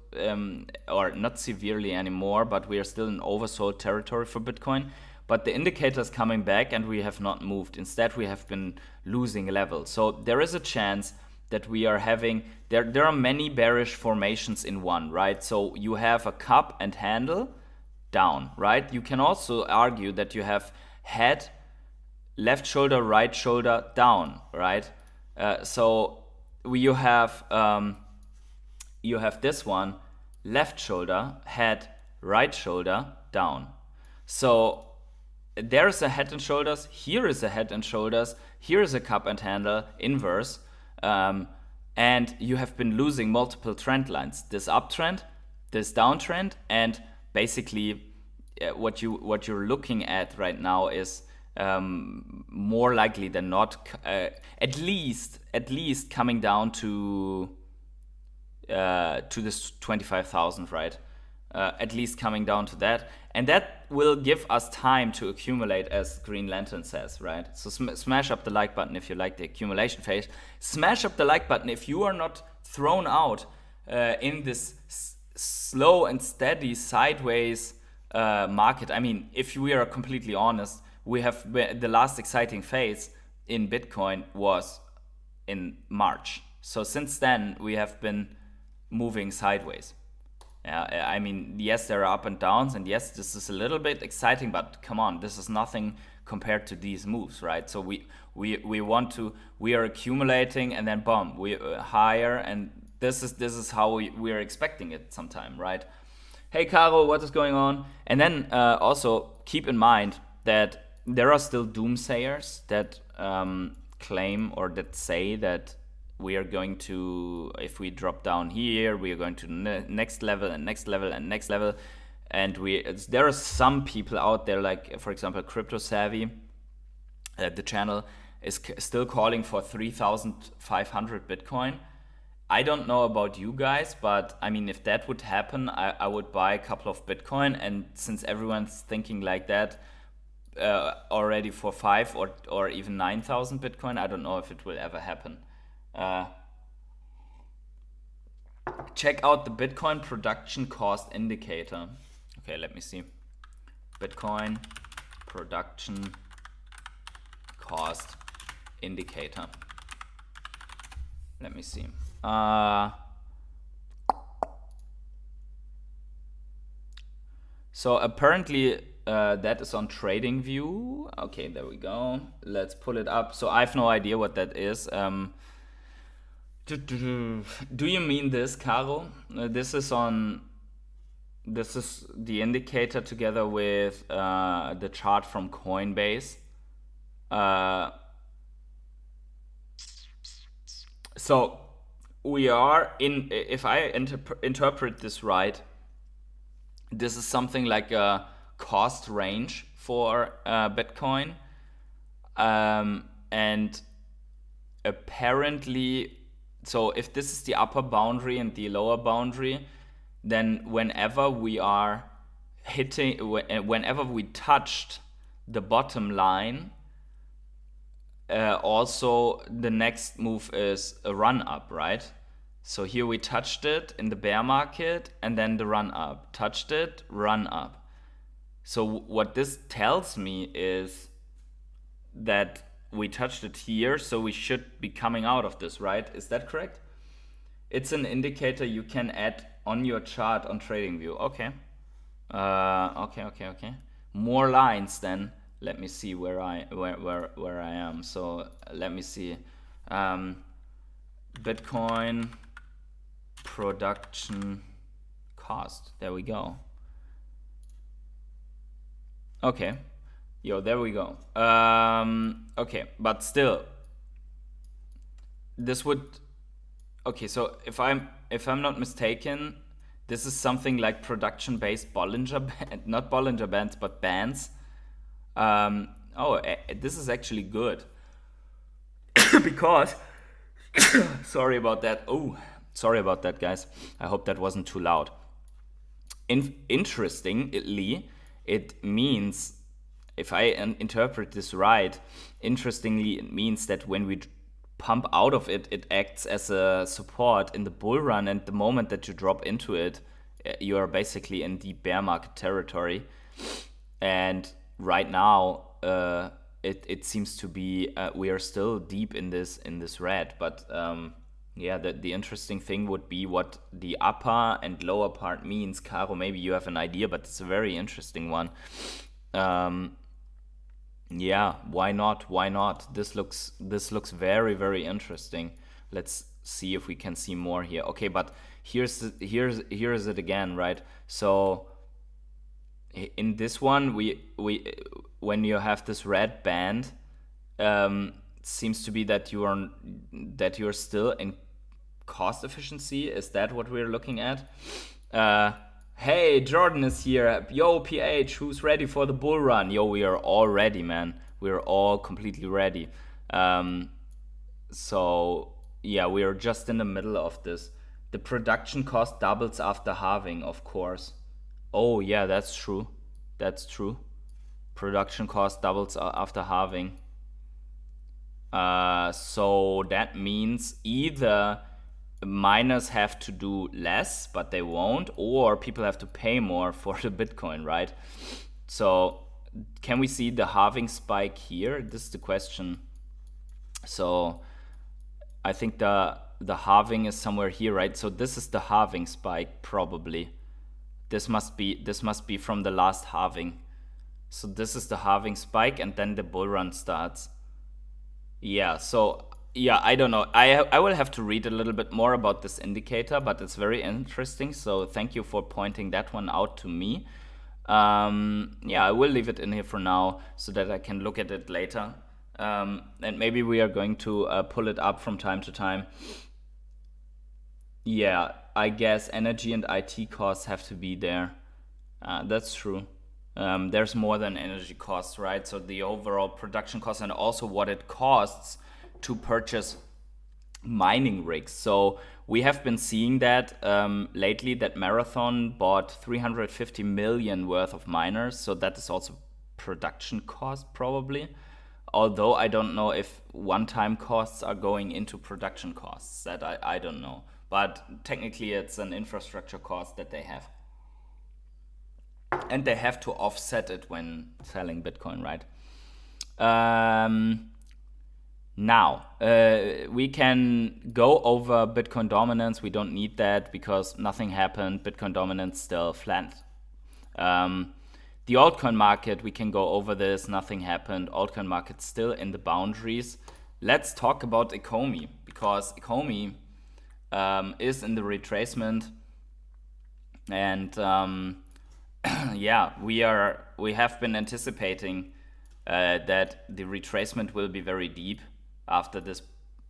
or not severely anymore, but we are still in oversold territory for Bitcoin. But the indicator is coming back and we have not moved. Instead, we have been losing level. So there is a chance that we are having, there are many bearish formations in one, right? So you have a cup and handle down, right? You can also argue that you have head, left shoulder, right shoulder down, right? So you have this one, left shoulder, head, right shoulder down. So there is a head and shoulders, here is a head and shoulders, here is a cup and handle, inverse, and you have been losing multiple trend lines. This uptrend, this downtrend, and basically what you're looking at right now is more likely than not, at least coming down to this 25,000, right? At least coming down to that, and that will give us time to accumulate, as Green Lantern says, right? So smash up the like button if you like the accumulation phase. Smash up the like button if you are not thrown out in this slow and steady sideways market. I mean, if we are completely honest, we have the last exciting phase in Bitcoin was in March. So since then, we have been moving sideways. I mean, yes, there are up and downs, and yes, this is a little bit exciting, but come on, this is nothing compared to these moves, right? So we are accumulating, and then boom, we higher, and this is how we are expecting it sometime, right? Hey, Caro, what is going on? And then also keep in mind that there are still doomsayers that claim or that say that we are going to, if we drop down here, we are going to next level and next level and next level. And there are some people out there, like, for example, Crypto Savvy, the channel, is still calling for 3,500 Bitcoin. I don't know about you guys, but I mean, if that would happen, I would buy a couple of Bitcoin. And since everyone's thinking like that already for 5 or even 9,000 Bitcoin, I don't know if it will ever happen. Check out the Bitcoin production cost indicator. Okay, let me see. Bitcoin production cost indicator. Let me see. So apparently that is on TradingView. Okay, there we go. Let's pull it up. So I have no idea what that is. Do you mean this, Caro? This is the indicator together with the chart from So we are in, if I interpret this right, this is something like a cost range for Bitcoin. And apparently, so if this is the upper boundary and the lower boundary, then whenever we are whenever we touched the bottom line, also the next move is a run up, right? So here we touched it in the bear market and then the run up, touched it, run up. So what this tells me is that we touched it here, so we should be coming out of this, right? Is that correct? It's an indicator you can add on your chart on TradingView. Okay. Okay. More lines then. Let me see where I am. So let me see. Bitcoin production cost. There we go. Okay. There we go. Okay, but still, this would. Okay, so if I'm not mistaken, this is something like production-based Bollinger Band, not Bollinger Bands, but bands. This is actually good because. Sorry about that. Oh, sorry about that, guys. I hope that wasn't too loud. Interestingly, it means, if I interpret this right, interestingly, it means that when we pump out of it, it acts as a support in the bull run, and the moment that you drop into it, you are basically in the bear market territory. And right now, it seems to be we are still deep in this red. But the interesting thing would be what the upper and lower part means. Caro, maybe you have an idea, but it's a very interesting one. Why not? This looks very, very interesting. Let's see if we can see more here. Okay, but here's it again, right? So in this one, we when you have this red band, seems to be that you're still in cost efficiency. Is that what we're looking at? Hey, Jordan is here. Yo, PH, who's ready for the bull run? Yo, we are all ready, man. We're all completely ready. So yeah, we are just in the middle of this. The production cost doubles after halving, of course. Oh yeah, that's true. Production cost doubles after halving. So that means either miners have to do less, but they won't, or people have to pay more for the Bitcoin, right? So can we see the halving spike here? This is the question. So I think the halving is somewhere here, right? So this is the halving spike, probably. This must be from the last halving. So this is the halving spike, and then the bull run starts. Yeah, so yeah, I don't know. I will have to read a little bit more about this indicator, but it's very interesting. So thank you for pointing that one out to me. I will leave it in here for now so that I can look at it later. And maybe we are going to pull it up from time to time. Yeah, I guess energy and IT costs have to be there. That's true. There's more than energy costs, right? So the overall production costs and also what it costs to purchase mining rigs. So we have been seeing that lately, that Marathon bought 350 million worth of miners. So that is also production cost, probably. Although I don't know if one-time costs are going into production costs. That I don't know. But technically it's an infrastructure cost that they have. And they have to offset it when selling Bitcoin, right? Now, we can go over Bitcoin dominance. We don't need that because nothing happened. Bitcoin dominance still flat. The altcoin market, we can go over this. Nothing happened. Altcoin market still in the boundaries. Let's talk about Ekomi, because Ekomi is in the retracement. And we have been anticipating that the retracement will be very deep after this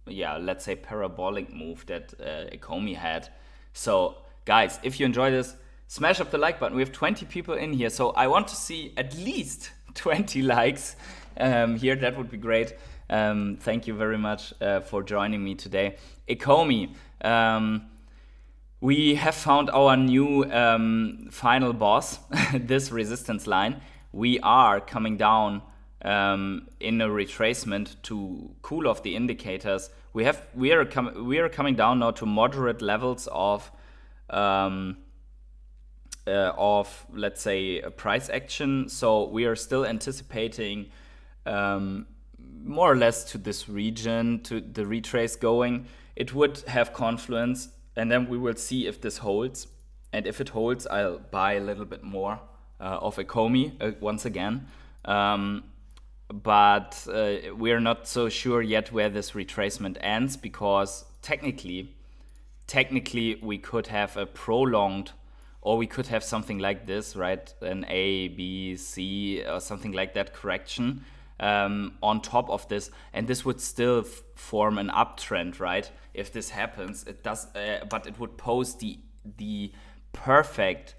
let's say parabolic move that Ekomi had. So guys, if you enjoy this, smash up the like button. We have 20 people in here, so I want to see at least 20 likes here. That would be great. Thank you very much for joining me today. Ekomi, we have found our new final boss, this resistance line. We are coming down in a retracement to cool off the indicators. We are coming down now to moderate levels of let's say a price action. So we are still anticipating more or less to this region, to the retrace going. It would have confluence, and then we will see if this holds. And if it holds, I'll buy a little bit more of Ekomi once again. But we're not so sure yet where this retracement ends, because technically we could have a prolonged, or we could have something like this, right? An A, B, C, or something like that correction on top of this, and this would still form an uptrend, right? If this happens, it does, but it would pose the perfect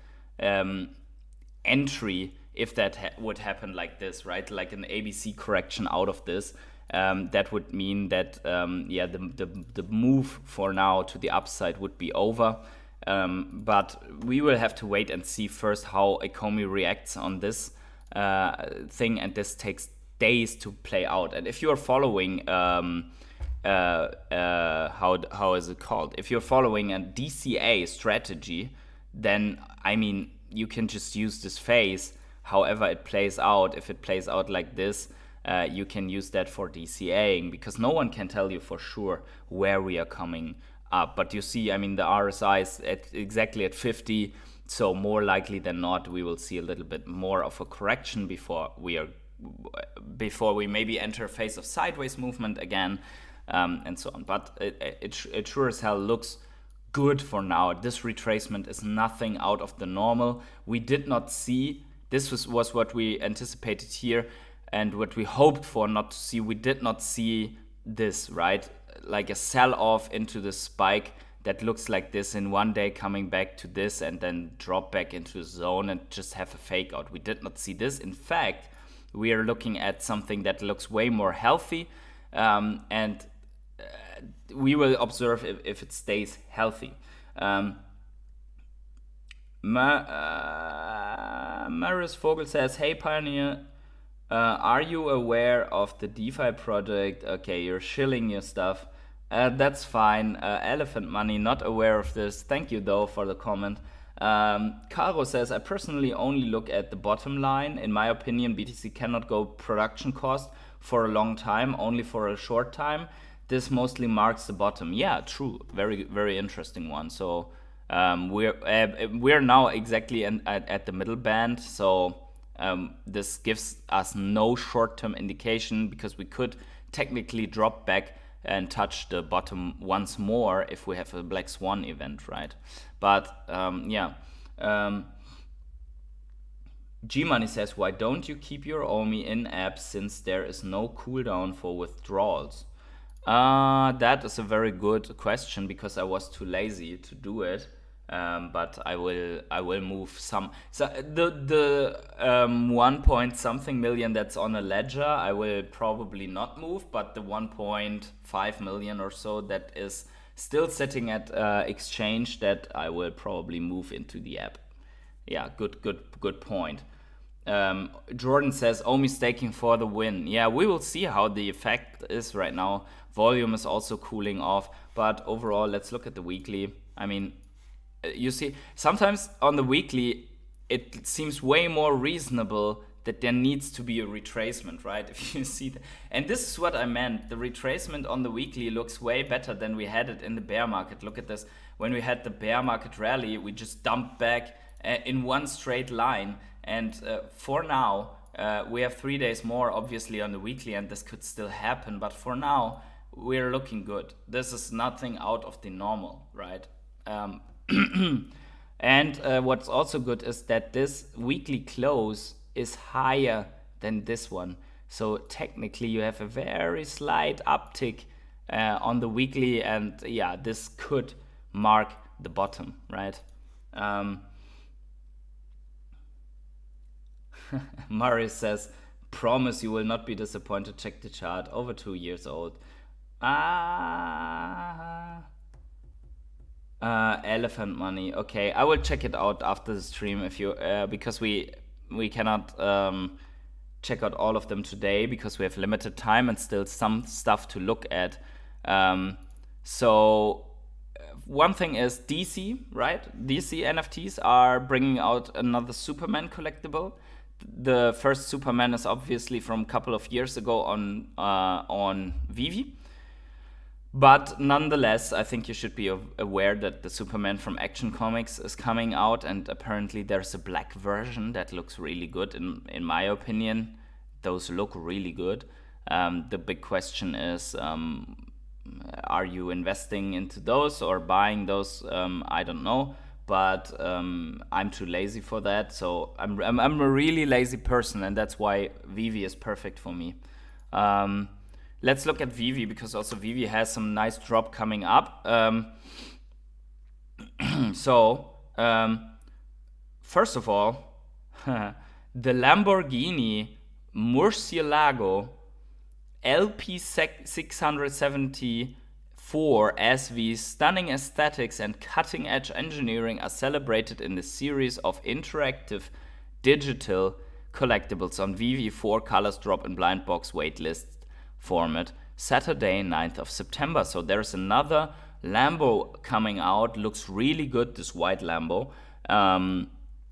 entry if that would happen like this, right? Like an ABC correction out of this. That would mean that the move for now to the upside would be over. But we will have to wait and see first how Ekomi reacts on this thing, and this takes days to play out. And if you're following how is it called? If you're following a DCA strategy, then I mean you can just use this phase. However it plays out, if it plays out like this, you can use that for DCAing, because no one can tell you for sure where we are coming up. But you see, I mean, the RSI is exactly at 50, so more likely than not, we will see a little bit more of a correction before we maybe enter a phase of sideways movement again, and so on. But it sure as hell looks good for now. This retracement is nothing out of the normal. We did not see, this was what we anticipated here, and what we hoped for not to see. We did not see this, right? Like a sell-off into the spike that looks like this in one day, coming back to this and then drop back into the zone and just have a fake out. We did not see this. In fact, we are looking at something that looks way more healthy, and we will observe if it stays healthy. Marius Vogel says, hey Pioneer, are you aware of the DeFi project? Okay, you're shilling your stuff. That's fine. Elephant Money, not aware of this. Thank you though for the comment. Caro says, I personally only look at the bottom line. In my opinion, BTC cannot go production cost for a long time, only for a short time. This mostly marks the bottom. Yeah, true. Very, very interesting one. So we're now exactly at the middle band. So this gives us no short-term indication, because we could technically drop back and touch the bottom once more if we have a Black Swan event, right? But G-Money says, why don't you keep your OMI in app since there is no cooldown for withdrawals? That is a very good question, because I was too lazy to do it. But I will move some. So the 1 point something million that's on a ledger, I will probably not move. But the 1.5 million or so that is still sitting at exchange, that I will probably move into the app. Yeah, good point. Jordan says, OMI staking for the win. Yeah, we will see how the effect is right now. Volume is also cooling off, but overall, let's look at the weekly. I mean, you see, sometimes on the weekly, it seems way more reasonable that there needs to be a retracement, right? If you see that. And this is what I meant. The retracement on the weekly looks way better than we had it in the bear market. Look at this. When we had the bear market rally, we just dumped back in one straight line. And for now, we have 3 days more, obviously, on the weekly, and this could still happen. But for now, we're looking good. This is nothing out of the normal, right? And what's also good is that this weekly close is higher than this one. So technically you have a very slight uptick on the weekly, and yeah, this could mark the bottom, right? Murray says, promise you will not be disappointed. Check the chart. Over 2 years old. Elephant money. Okay, I will check it out after the stream if you because we cannot check out all of them today because we have limited time and still some stuff to look at. So one thing is DC, right? DC NFTs are bringing out another Superman collectible. The first Superman is obviously from a couple of years ago on Vivi. But nonetheless, I think you should be aware that the Superman from Action Comics is coming out, and apparently there's a black version that looks really good, in my opinion. Those look really good. The big question is, are you investing into those or buying those? I don't know, but I'm too lazy for that. So I'm a really lazy person, and that's why Vivi is perfect for me. Let's look at Vivi, because also Vivi has some nice drop coming up. First of all, the Lamborghini Murcielago LP674 SV's stunning aesthetics and cutting-edge engineering are celebrated in the series of interactive digital collectibles on Vivi. 4 colors drop in blind box waitlist format Saturday 9th of September. So there's another Lambo coming out. Looks really good, this white Lambo,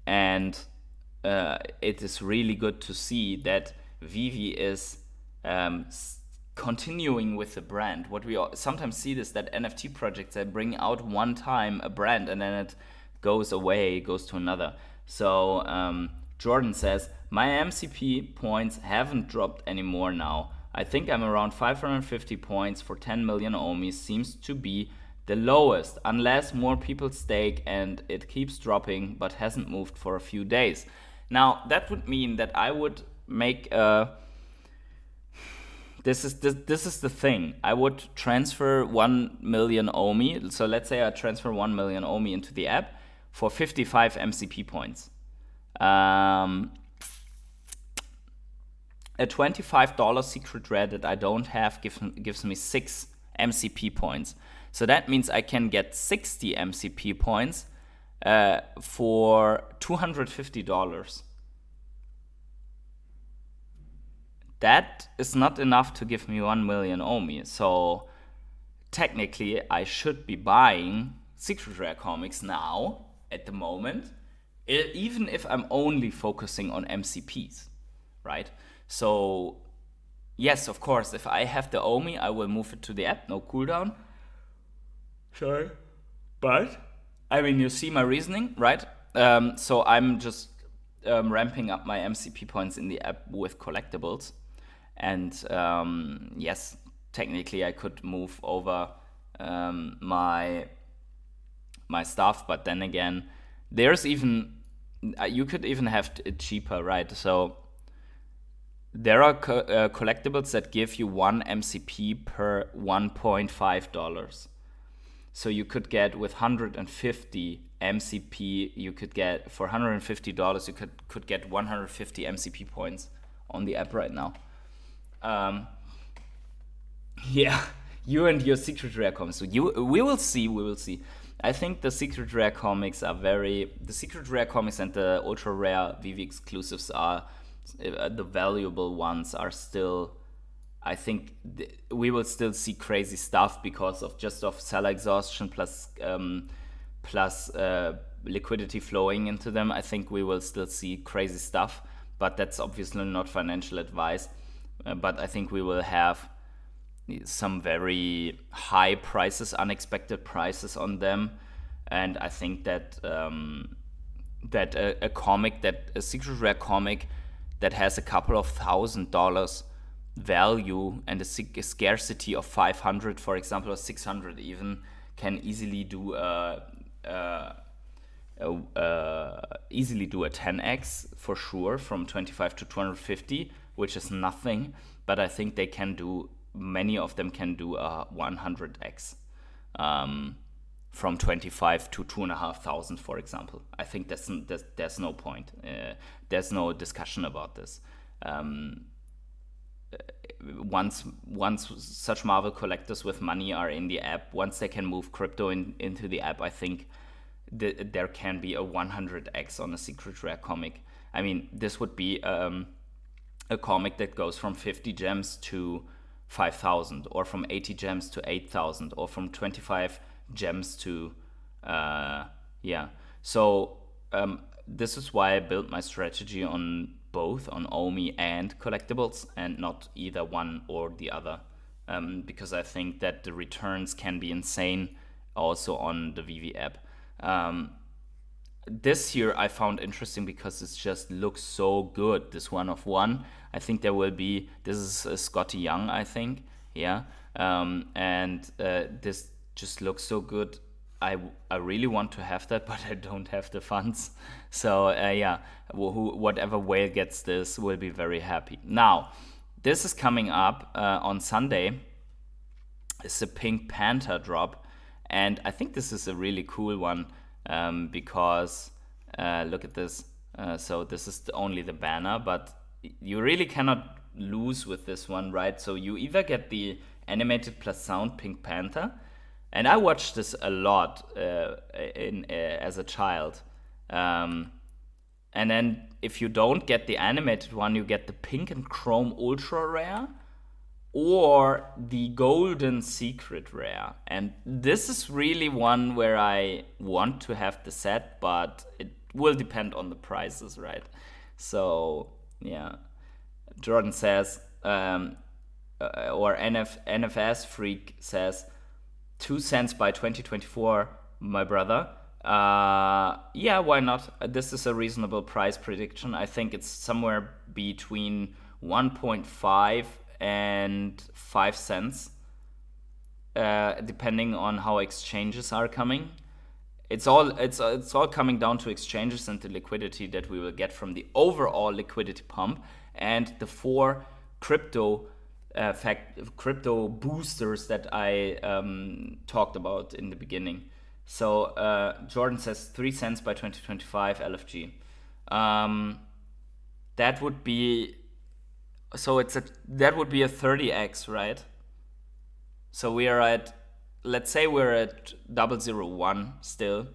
and it is really good to see that Vivi is continuing with the brand. What we sometimes see is that NFT projects, they bring out one time a brand and then it goes away, goes to another. So Jordan says, my MCP points haven't dropped anymore now. I think I'm around 550 points for 10 million ohms. Seems to be the lowest, unless more people stake and it keeps dropping but hasn't moved for a few days. Now, that would mean that I would make a... This is the thing. I would transfer 1 million ohms. So let's say I transfer 1 million ohms into the app for 55 MCP points. A $25 secret rare that I don't have gives me 6 MCP points. So that means I can get 60 MCP points for $250. That is not enough to give me 1 million ohms. So technically I should be buying secret rare comics now at the moment, even if I'm only focusing on MCPs, right? So, yes, of course, if I have the OMI, I will move it to the app, no cooldown. Sorry. But, I mean, you see my reasoning, right? So I'm just ramping up my MCP points in the app with collectibles. And, yes, technically I could move over my stuff. But then again, there's even... you could even have it cheaper, right? So... there are collectibles that give you 1 MCP per $1.5. So you could get with 150 MCP, you could get for $150, you could get 150 MCP points on the app right now. Yeah, you and your secret rare comics. So we will see. I think the secret rare comics and the ultra rare Vivi exclusives are the valuable ones are still, I think we will still see crazy stuff because of seller exhaustion plus liquidity flowing into them. I think we will still see crazy stuff, but that's obviously not financial advice. But I think we will have some very high prices, unexpected prices on them, and I think that a secret rare comic that has a couple of $1,000 value and a scarcity of 500, for example, or 600 even, can easily do a 10x for sure, from 25 to 250, which is nothing. But I think they can do many of them can do a 100x from 25 to 2,500, for example. I think there's no point. There's no discussion about this. Once such Marvel collectors with money are in the app, once they can move crypto into the app, I think there can be a 100x on a secret rare comic. I mean, this would be a comic that goes from 50 gems to 5,000, or from 80 gems to 8,000, or from 25 gems to So this is why I built my strategy on both, on OMI and collectibles, and not either one or the other, because I think that the returns can be insane also on the Veve app. This year I found interesting because it just looks so good, this one of one. I think there will be, this is Scotty Young, I think, this just looks so good. I really want to have that, but I don't have the funds. So whatever whale gets this will be very happy. Now, this is coming up on Sunday. It's a Pink Panther drop, and I think this is a really cool one because look at this. So this is only the banner, but you really cannot lose with this one, right? So you either get the animated plus sound Pink Panther, and I watched this a lot as a child. And then if you don't get the animated one, you get the pink and chrome ultra rare or the golden secret rare. And this is really one where I want to have the set, but it will depend on the prices, right? So yeah, Jordan says, or NFS Freak says, 2 cents by 2024, my brother. Yeah, why not? This is a reasonable price prediction. I think it's somewhere between 1.5 and 5 cents, depending on how exchanges are coming. It's all coming down to exchanges and the liquidity that we will get from the overall liquidity pump and the 4 crypto boosters that I talked about in the beginning. So Jordan says 3 cents by 2025 LFG. That would be a 30x, right? So we are at, let's say we're at 001 still.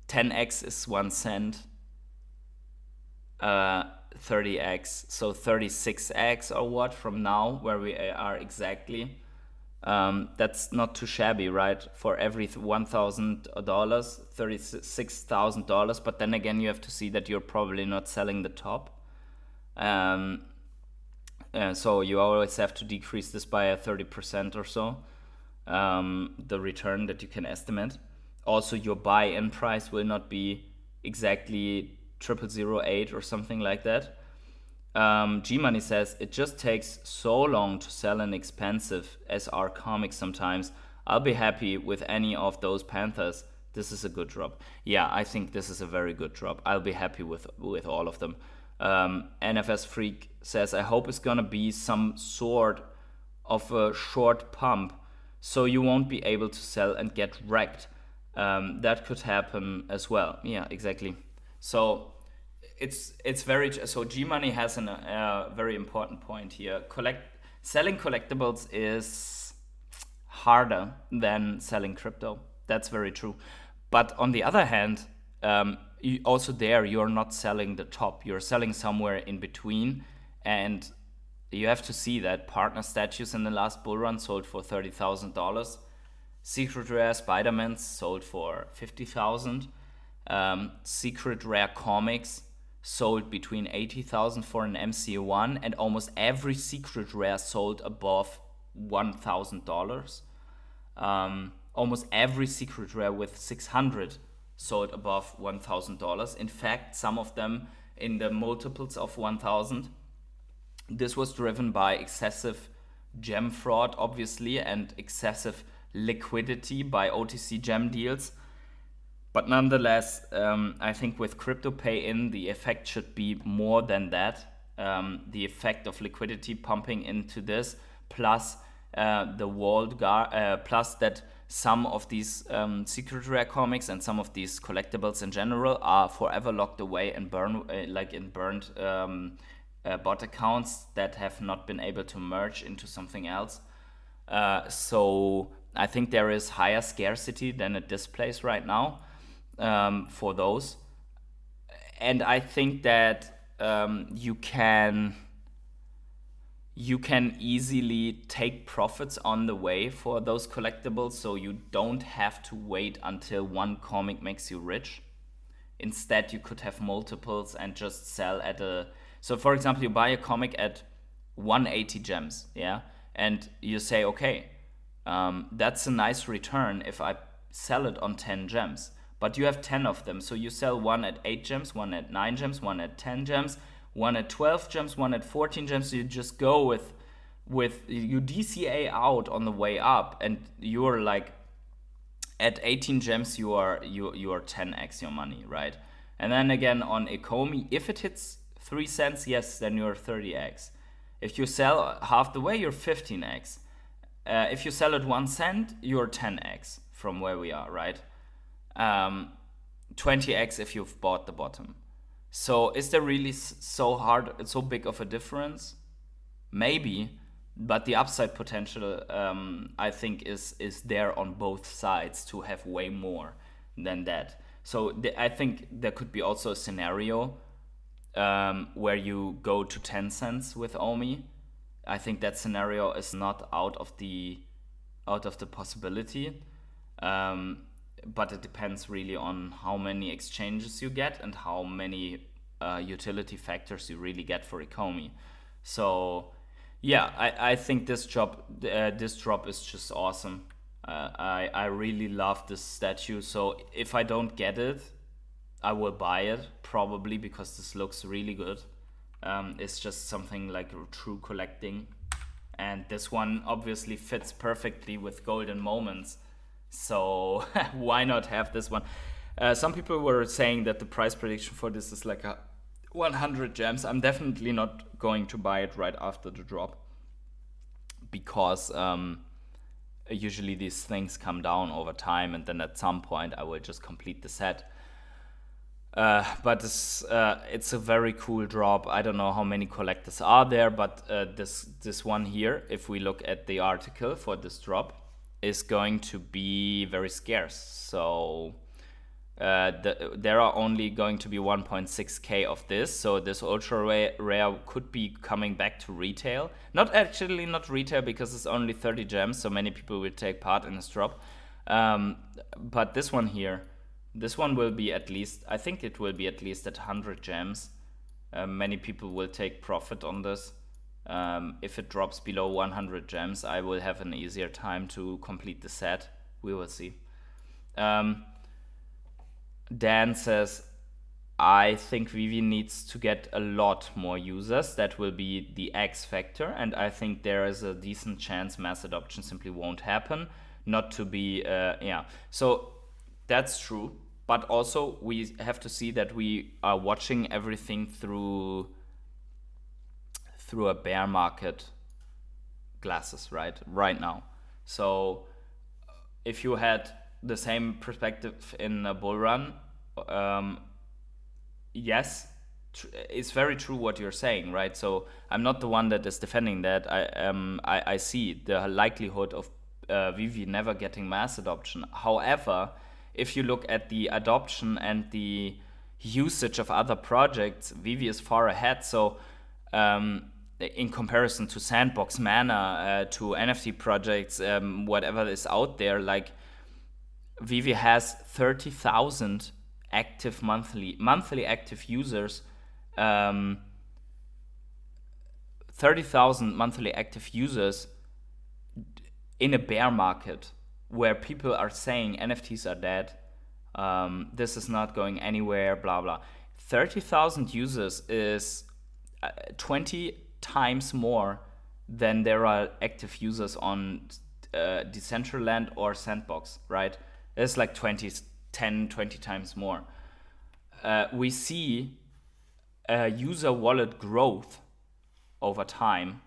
10x is 1 cent. 30x, so 36x or what from now, where we are exactly. That's not too shabby, right? For every $1,000, $36,000. But then again, you have to see that you're probably not selling the top. So you always have to decrease this by a 30% or so, the return that you can estimate. Also, your buy-in price will not be exactly 0008 or something like that. G-Money says, it just takes so long to sell an expensive SR comic sometimes. I'll be happy with any of those Panthers. This is a good drop. Yeah, I think this is a very good drop. I'll be happy with all of them. NFS Freak says, I hope it's gonna be some sort of a short pump so you won't be able to sell and get wrecked. That could happen as well. Yeah, exactly. So it's very, so G-Money has a very important point here. Selling collectibles is harder than selling crypto. That's very true. But on the other hand, you're not selling the top. You're selling somewhere in between, and you have to see that partner statues in the last bull run sold for $30,000. Secret rare Spider-Mans sold for $50,000. Secret rare comics sold between $80,000 for an MC1, and almost every secret rare sold above $1,000. Almost every secret rare with 600 sold above $1,000. In fact, some of them in the multiples of 1,000. This was driven by excessive gem fraud, obviously, and excessive liquidity by OTC gem deals. But nonetheless, I think with crypto pay-in, the effect should be more than that. The effect of liquidity pumping into this, plus the walled garden, plus that some of these secret rare comics and some of these collectibles in general are forever locked away and burned bot accounts that have not been able to merge into something else. So I think there is higher scarcity than it displays right now for those. And I think that you can easily take profits on the way for those collectibles, so you don't have to wait until one comic makes you rich. Instead, you could have multiples and just sell at a... So for example, you buy a comic at 180 gems, yeah? And you say, okay, that's a nice return if I sell it on 10 gems. But you have 10 of them, so you sell one at 8 gems, one at 9 gems, one at 10 gems, one at 12 gems, one at 14 gems. So you just go with you DCA out on the way up, and you're like at 18 gems you are 10x your money, right? And then again on Ekomi, if it hits 3 cents, yes, then you're 30x. If you sell half the way, you're 15x. If you sell at 1 cent, you're 10x from where we are, right? 20x if you've bought the bottom. So is there really so big of a difference? Maybe, but the upside potential, I think, is there on both sides to have way more than that. So I think there could be also a scenario where you go to 10 cents with Omi. I think that scenario is not out of the possibility. But it depends really on how many exchanges you get and how many utility factors you really get for Ekomi. So yeah, I think this drop is just awesome. I really love this statue. So if I don't get it, I will buy it probably, because this looks really good. It's just something like true collecting, and this one obviously fits perfectly with golden moments. So why not have this one? Some people were saying that the price prediction for this is like 100 gems. I'm definitely not going to buy it right after the drop, because usually these things come down over time, and then at some point I will just complete the set. But it's a very cool drop. I don't know how many collectors are there, but this one here, if we look at the article for this drop, is going to be very scarce. So there are only going to be 1.6k of this. So this ultra rare could be coming back to retail. Not retail, because it's only 30 gems, so many people will take part in this drop. But this one here, this one will be at least, I think it will be at least at 100 gems. Many people will take profit on this. If it drops below 100 gems, I will have an easier time to complete the set. We will see. Dan says, I think Vivi needs to get a lot more users. That will be the X factor, and I think there is a decent chance mass adoption simply won't happen. Not to be, So that's true, but also we have to see that we are watching everything through a bear market glasses right now. So if you had the same perspective in a bull run, yes, it's very true what you're saying, right? So I'm not the one that is defending that. I see the likelihood of Vivi never getting mass adoption. However, if you look at the adoption and the usage of other projects, Vivi is far ahead. So in comparison to Sandbox, Mana, to NFT projects, whatever is out there, like Vivi has 30,000 active monthly active users, 30,000 monthly active users in a bear market where people are saying NFTs are dead, this is not going anywhere, blah blah. 30,000 users is 20 times more than there are active users on Decentraland or Sandbox, right? It's like 20 times more. We see user wallet growth over time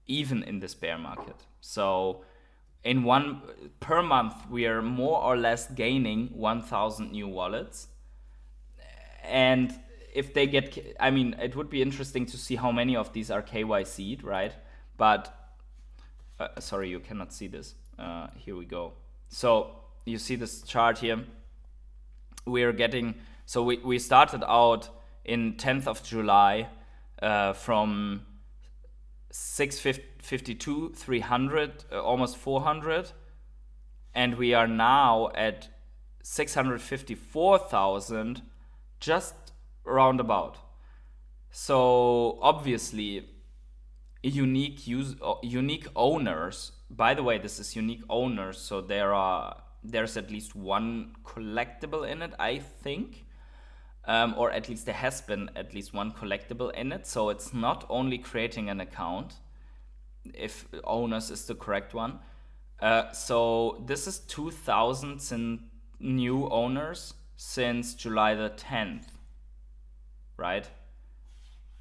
even in this bear market. So in one per month, we are more or less gaining 1,000 new wallets. And if they get, I mean, it would be interesting to see how many of these are KYC'd, right? But sorry, you cannot see this. Here we go. So you see this chart here. We are getting, so we started out in 10th of July from 652, 300, almost 400. And we are now at 654,000, just roundabout. So obviously, unique owners. By the way, this is unique owners, so there's at least one collectible in it, I think, or at least there has been at least one collectible in it. So it's not only creating an account, if owners is the correct one. So this is 2,000 new owners since July the 10th, right?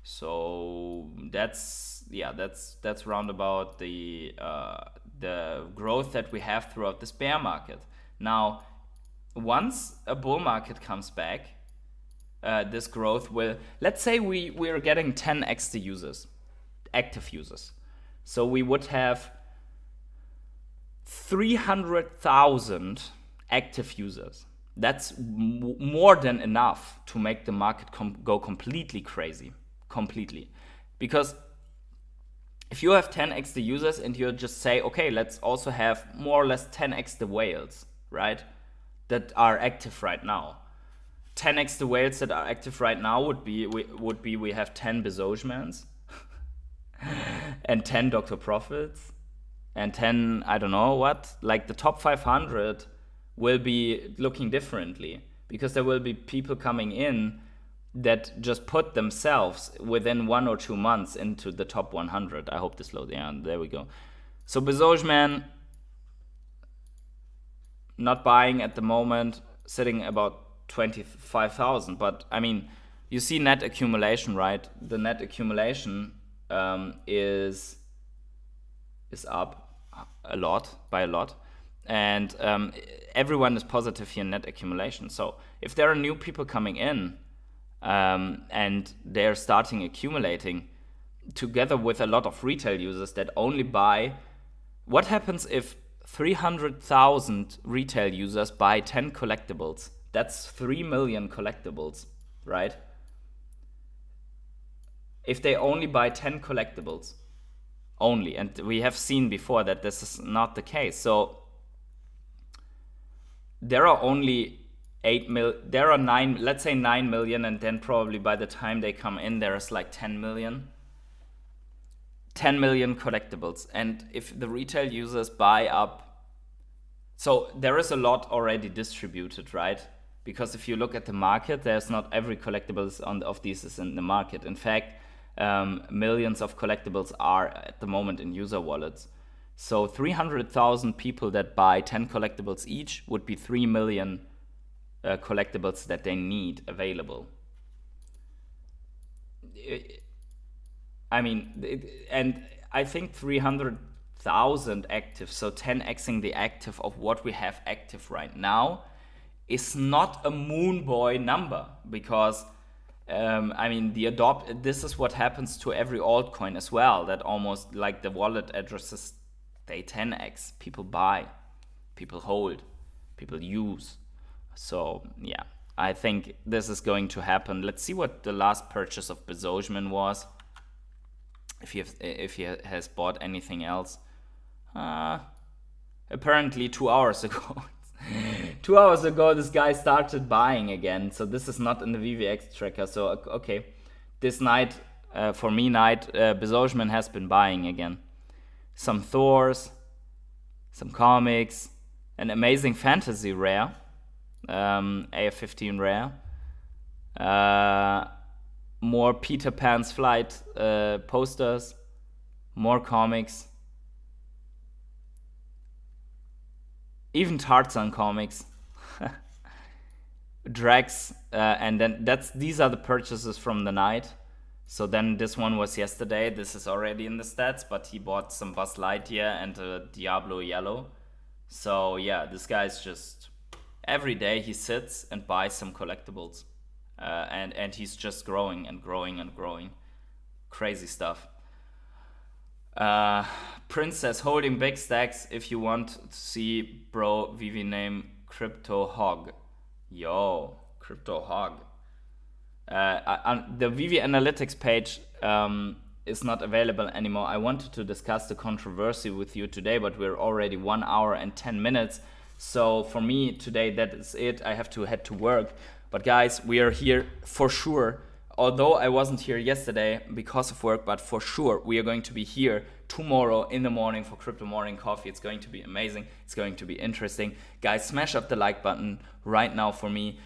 So that's roundabout the growth that we have throughout this bear market. Now, once a bull market comes back, this growth will, let's say we're getting 10x the users, active users. So we would have 300,000 active users. That's more than enough to make the market go completely crazy. Completely. Because if you have 10x the users and you just say, okay, let's also have more or less 10x the whales, right? That are active right now. 10x the whales that are active right now would be we have 10 Bezosmans and 10 Dr. Profits and 10, I don't know what, like the top 500 will be looking differently, because there will be people coming in that just put themselves within 1 or 2 months into the top 100. I hope this loads. Yeah, there we go. So Bezosman, not buying at the moment, sitting about 25,000. But I mean, you see net accumulation, right? The net accumulation is up by a lot. And everyone is positive here in net accumulation. So if there are new people coming in, and they're starting accumulating together with a lot of retail users that only buy. What happens if 300,000 retail users buy 10 collectibles? That's 3 million collectibles, right? If they only buy 10 collectibles only, and we have seen before that this is not the case. So there are only there are 9, let's say 9 million, and then probably by the time they come in, there's like 10 million collectibles. And if the retail users buy up, so there is a lot already distributed, right? Because if you look at the market, there's not every collectibles of these is in the market. In fact, millions of collectibles are at the moment in user wallets. So 300,000 people that buy 10 collectibles each would be 3 million collectibles that they need available. I mean, and I think 300,000 active, so 10xing the active of what we have active right now, is not a moon boy number, because I mean, this is what happens to every altcoin as well, that almost like the wallet addresses, they 10x. People buy, people hold, people use. So yeah, I think this is going to happen. Let's see what the last purchase of Bezosman was. If he has bought anything else. Apparently 2 hours ago. 2 hours ago, this guy started buying again. So this is not in the VVX tracker. So okay, this night, for me night, Bezosman has been buying again. Some Thors, some comics, an amazing fantasy rare. AF15 rare, more Peter Pan's Flight posters, more comics, even Tarzan comics, Drax, and then these are the purchases from the night. So then this one was yesterday. This is already in the stats, but he bought some Buzz Lightyear and a Diablo Yellow. So yeah, this guy's just, every day he sits and buys some collectibles. And he's just growing and growing and growing. Crazy stuff. Prince says, holding big stacks if you want to see bro Vivi name Crypto Hog. Yo, Crypto Hog. The Vivi Analytics page is not available anymore. I wanted to discuss the controversy with you today, but we're already 1 hour and 10 minutes. So for me today, that is it. I have to head to work. But guys, we are here for sure. Although I wasn't here yesterday because of work, but for sure we are going to be here tomorrow in the morning for Crypto Morning Coffee. It's going to be amazing. It's going to be interesting. Guys, smash up the like button right now for me.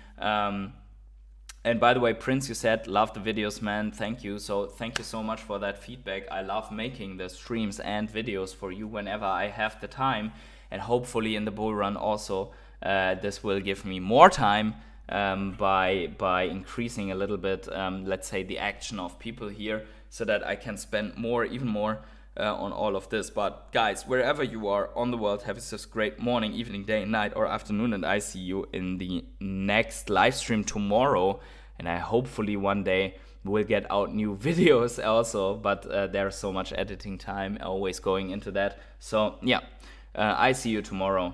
And by the way, Prince, you said, love the videos, man. Thank you. So thank you so much for that feedback. I love making the streams and videos for you whenever I have the time. And hopefully in the bull run also, this will give me more time by increasing a little bit, let's say, the action of people here so that I can spend more, even more on all of this. But guys, wherever you are on the world, have a great morning, evening, day, night, or afternoon, and I see you in the next live stream tomorrow. And I hopefully one day will get out new videos also, but there's so much editing time always going into that. So yeah, I see you tomorrow.